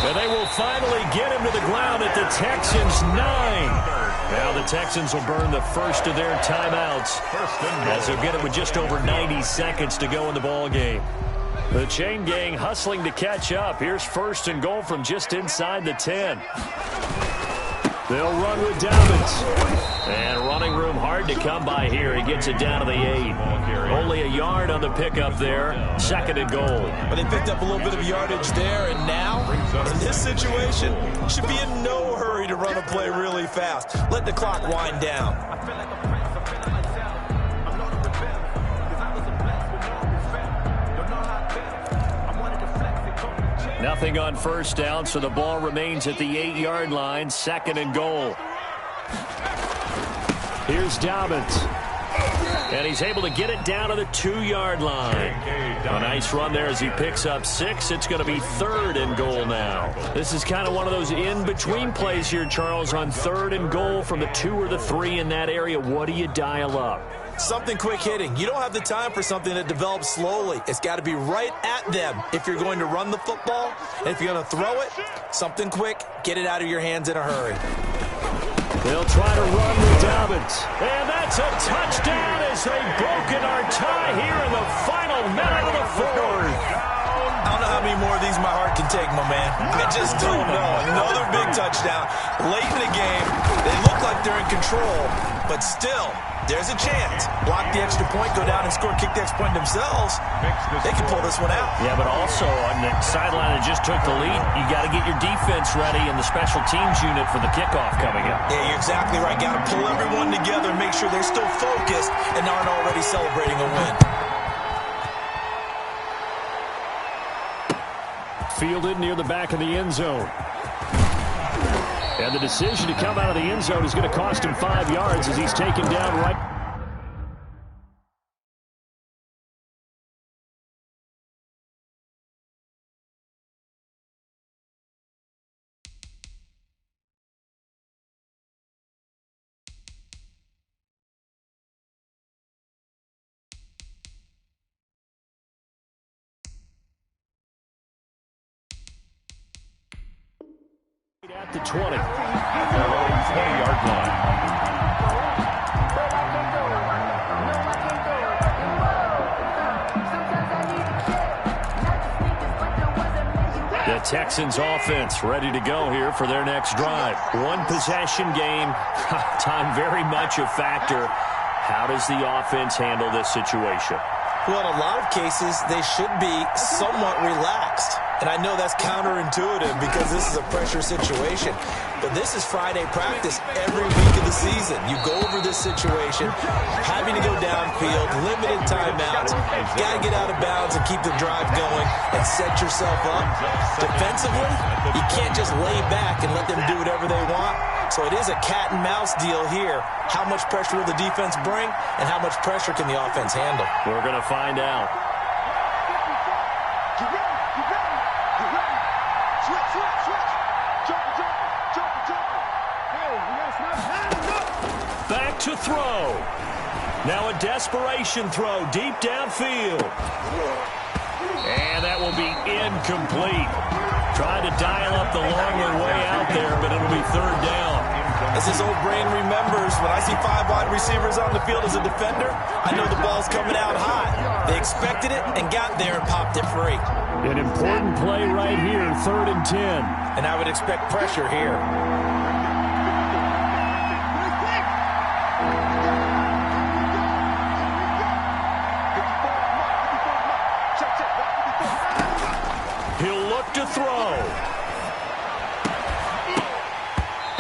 And they will finally get him to the ground at the Texans' 9. Now the Texans will burn the first of their timeouts as they'll get it with just over 90 seconds to go in the ball game. The chain gang hustling to catch up. Here's 1st and goal from just inside the 10. They'll run with Dobbins. And running room hard to come by here. He gets it down to the 8. Only a yard on the pickup there. 2nd and goal. But they picked up a little bit of yardage there, and now, in this situation, should be in no hurry to run a play really fast. Let the clock wind down. Nothing on first down, so the ball remains at the 8-yard line. 2nd and goal. Here's Dobbins. And he's able to get it down to the 2-yard line. A nice run there as he picks up 6. It's going to be 3rd and goal now. This is kind of one of those in-between plays here, Charles, on 3rd and goal from the 2 or the 3 in that area. What do you dial up? Something quick hitting. You don't have the time for something that develops slowly. It's got to be right at them if you're going to run the football. And if you're going to throw it, something quick, get it out of your hands in a hurry. They'll try to run with Dobbins. And that's a touchdown as they've broken our tie here in the final minute of the 4th. can take, my man. I just don't know. Another big touchdown. Late in the game, they look like they're in control, but still, there's a chance. Block the extra point, go down and score, kick the extra point themselves. They can pull this one out. Yeah, but also on the sideline that just took the lead, you got to get your defense ready and the special teams unit for the kickoff coming up. Yeah, you're exactly right. Got to pull everyone together, make sure they're still focused and aren't already celebrating a win. Fielded near the back of the end zone. And the decision to come out of the end zone is going to cost him 5 yards as he's taken down right. At the 20. At their own 20-yard line. The Texans offense ready to go here for their next drive. One possession game. Time very much a factor. How does the offense handle this situation? Well, in a lot of cases, they should be somewhat relaxed. And I know that's counterintuitive because this is a pressure situation. But this is Friday practice every week of the season. You go over this situation, having to go downfield, limited timeouts, got to get out of bounds and keep the drive going and set yourself up. Defensively, you can't just lay back and let them do whatever they want. So it is a cat and mouse deal here. How much pressure will the defense bring and how much pressure can the offense handle? We're going to find out. Back to throw. Now a desperation throw deep downfield. And that will be incomplete. Trying to dial up the longer way out there, but it'll be third down. As his old brain remembers, when I see 5 wide receivers on the field as a defender, I know the ball's coming out high. They expected it and got there and popped it free. An important play right here, 3rd and 10. And I would expect pressure here. He'll look to throw.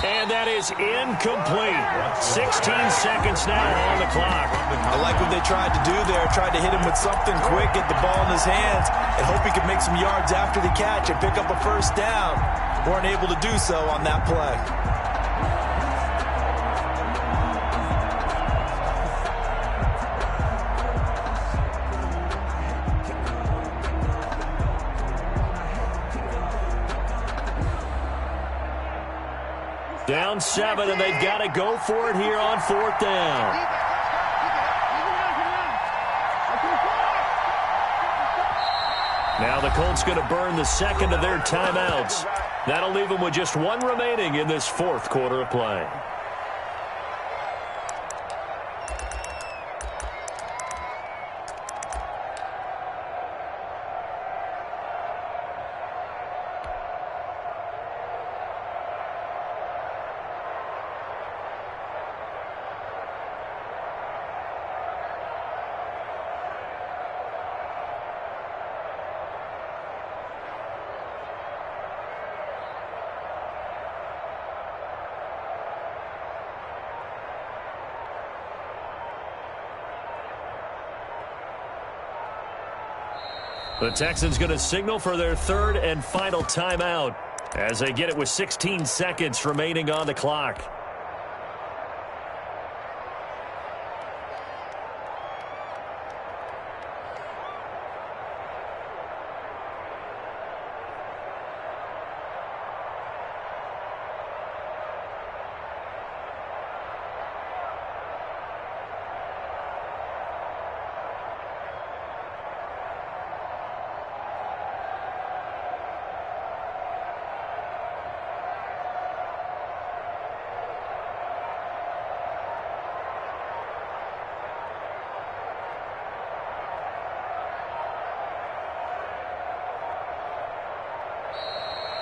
And that is incomplete. 16 seconds now on the clock. I like what they tried to do there. Tried to hit him with something quick, get the ball in his hands, and hope he could make some yards after the catch and pick up a first down. Weren't able to do so on that play. Down 7, and they've got to go for it here on 4th down. Now the Colts going to burn the second of their timeouts. That'll leave them with just 1 remaining in this 4th quarter of play. The Texans going to signal for their 3rd and final timeout as they get it with 16 seconds remaining on the clock.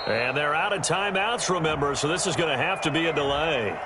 And they're out of timeouts, remember, so this is going to have to be a delay.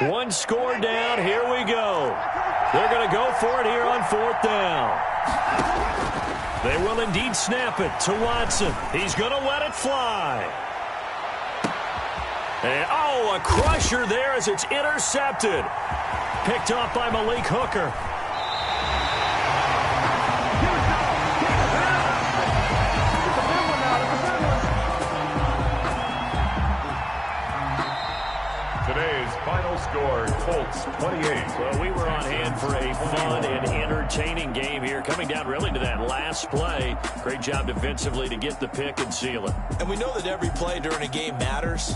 One score down. Here we go. They're going to go for it here on 4th down. They will indeed snap it to Watson. He's going to let it fly. And, oh, a crusher there as it's intercepted. Picked off by Malik Hooker. Today's final score, Colts 28. Well, we were on hand for a fun and entertaining game here, coming down really to that last play. Great job defensively to get the pick and seal it. And we know that every play during a game matters.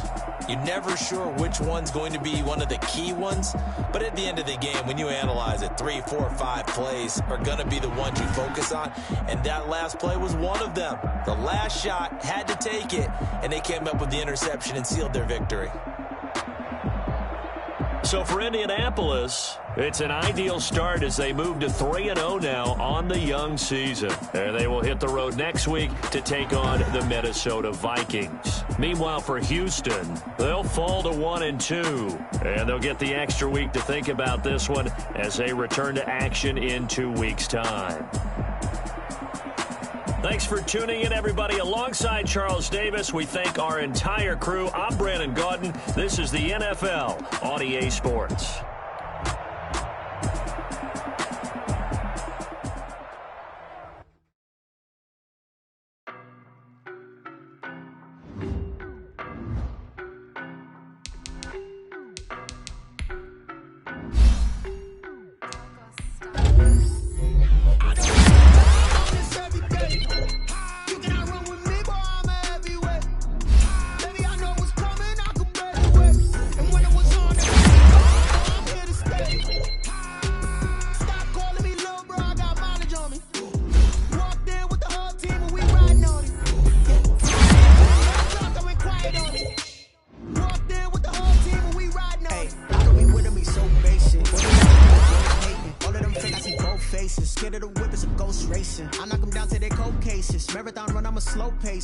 You're never sure which one's going to be one of the key ones. But at the end of the game, when you analyze it, 3, 4, 5 plays are going to be the ones you focus on. And that last play was one of them. The last shot had to take it, and they came up with the interception and sealed their victory. So for Indianapolis, it's an ideal start as they move to 3-0 now on the young season. And they will hit the road next week to take on the Minnesota Vikings. Meanwhile, for Houston, they'll fall to 1-2. And they'll get the extra week to think about this one as they return to action in 2 weeks' time. Thanks for tuning in, everybody. Alongside Charles Davis, we thank our entire crew. I'm Brandon Gaudin. This is the NFL on EA Sports.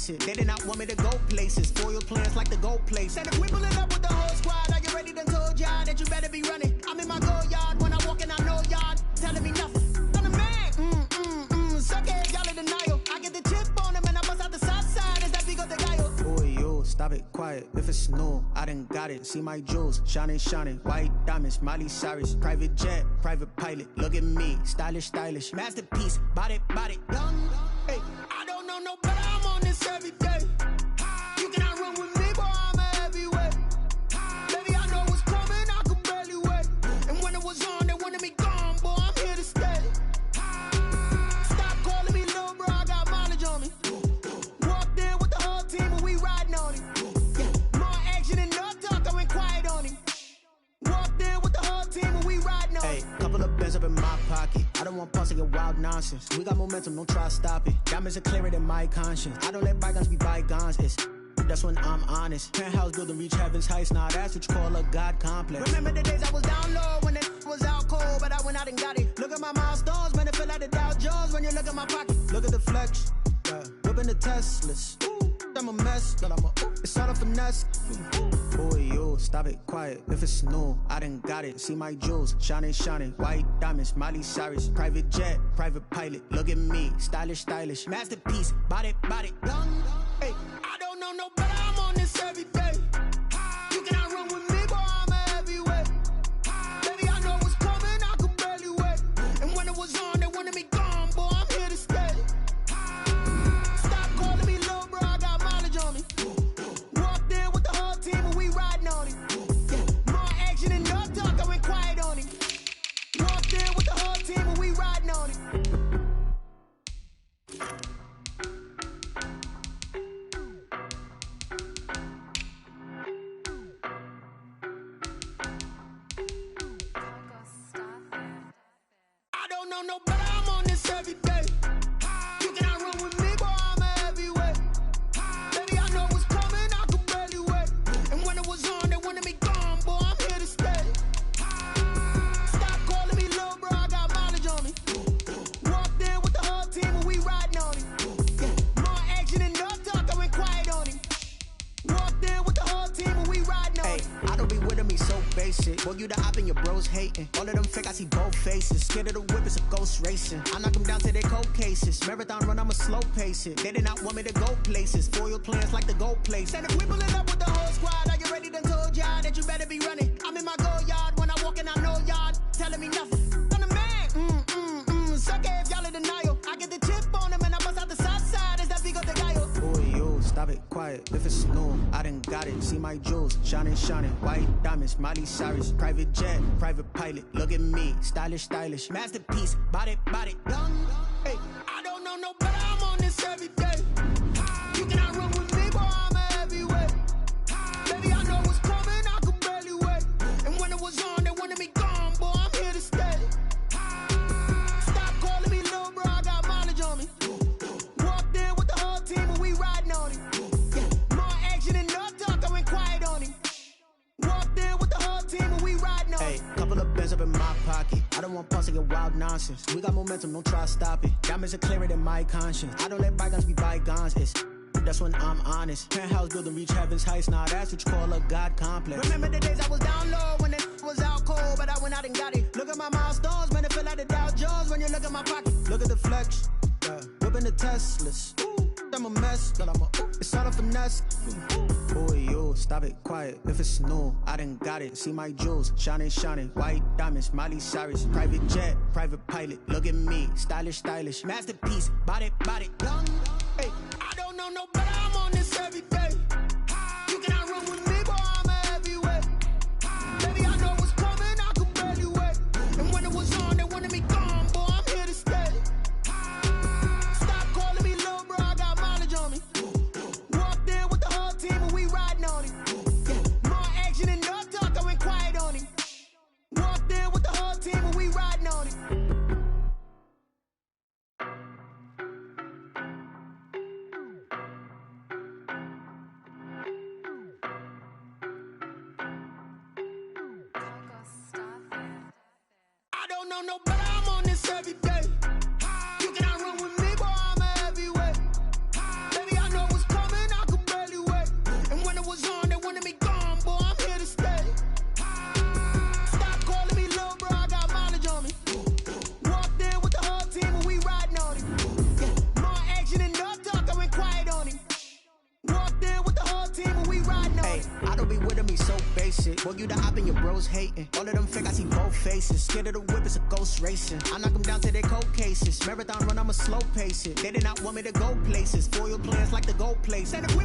They did not want me to go places. Foil plans like the gold place. And if we pull it up with the whole squad, are you ready? Done told y'all that you better be running. I'm in my go yard when I walk in, I know y'all telling me nothing. I'm the man. Suck it, y'all in denial. I get the chip on him and I bust out the south side. Is that big of the guy? Boy, yo, stop it, quiet. If it's new, I done got it. See my jewels, shining, shining. White diamonds, Miley Cyrus. Private jet, private pilot. Look at me, stylish, stylish. Masterpiece, body, young. Hey, I don't know no better. I'm on this every day. You cannot run with me, boy, I'm a heavyweight. Baby, I know what's coming, I could barely wait. And when it was on, they wanted me gone, boy, I'm here to stay. Stop calling me little bro, I got mileage on me. Walked in with the whole team and we riding on him. Yeah, more action and no talk, I went quiet on him. Walked in with the whole team and we riding on him. Hey, couple of bands up in my pocket. I don't want pause to get wild nonsense. We got momentum, don't try to stop it. Diamonds are clearer than my conscience. I don't let bygones be bygones. That's when I'm honest. Penthouse building reach heaven's heights. Now that's what you call a God complex. Remember the days I was down low when it was out cold, but I went out and got it. Look at my milestones, man, it feel like the Dow Jones when you look at my pocket. Look at the flex, whipping the Teslas. I'm a mess, but it's all a finesse. Boy, yo, stop it, quiet. If it's new, I done got it. See my jewels, shining, shining. White diamonds, Miley Cyrus. Private jet, private pilot. Look at me, stylish, stylish. Masterpiece, body, young. Hey, I don't know no better. I'm on this. Boy, you the op and your bros hating. All of them fake, I see both faces. Scared of the whip, it's a ghost racing. I knock them down to their cold cases. Marathon run, I'ma slow pace it. They did not want me to go places. Foil plans like the gold place. And if we pulling up with the whole squad, are you ready? Done told y'all that you better be running. I'm in my go yard when I walk in, I know y'all telling me nothing. I'm the man. Suck it if y'all in denial. I get the chip on them and I bust out the south side. Is that Vigo de Gallo? Boy, yo, stop it, quiet. If it's new, I done got it. See my jewels, shining. White diamonds, Miley Cyrus. Private jet, private pilot. Look at me, stylish. Masterpiece, body, young. Hey, I don't know no better. I'm on this every day. You cannot run with me, boy. I'm a heavyweight. Baby, I know what's coming. I could barely wait. And when it was on, they wanted me gone, boy. I'm here to stay. Stop calling me little bro. I got mileage on me. Walked in with the whole team and we riding on it. Yeah, more action and no talk. I went quiet on him. Walked in with the whole team and we riding on it. Hey, couple of bands up in my pocket. I don't want pause to get wild nonsense. We got momentum, don't try to stop it. Diamonds are clearer than my conscience. I don't let bygones be bygones. That's when I'm honest. Penthouse building reach heaven's heights. Now that's what you call a God complex. Remember the days I was down low when it was out cold, but I went out and got it. Look at my milestones, man, it feel like the Dow Jones when you look at my pocket. Look at the flex, whipping the Teslas. I'm a mess, but it's all a finesse. Boy, yo, stop it, quiet. If it's new, I done got it. See my jewels, shining. White diamonds, Miley Cyrus. Private jet, private pilot. Look at me, stylish. Masterpiece, body, young. Hey, I don't know no better. I'm on this every day. You cannot run with me, boy. I'm a heavyweight. Baby, I know what's coming. I could barely wait. And when it was on, they wanted me gone, boy. I'm here to stay. Stop calling me little bro. I got mileage on me. Walked in with the whole team and we riding on it. Yeah, more action and no talk. I went quiet on him. Walked in with the whole team and we riding on it. I don't know no better. I'm on this every day. You cannot run with me, boy. I'm a heavyweight. Baby, I know what's coming. I could barely wait. And when it was on, they wanted me gone, boy. I'm here to stay. Stop calling me little bro. I got mileage on me. Walked in with the whole team and we riding on it. Yeah, more action and no talk. I went quiet on him. Walked in with the whole team and we riding on it. I don't be with me so basic. Boy, you the op and your bros hating. All of them fake, I see both faces. Scared of the whip, it's a ghost racing. I knock them down to their cold cases. Marathon run, I'ma slow pace it. They did not want me to go places. Foil plans like the gold place. And if we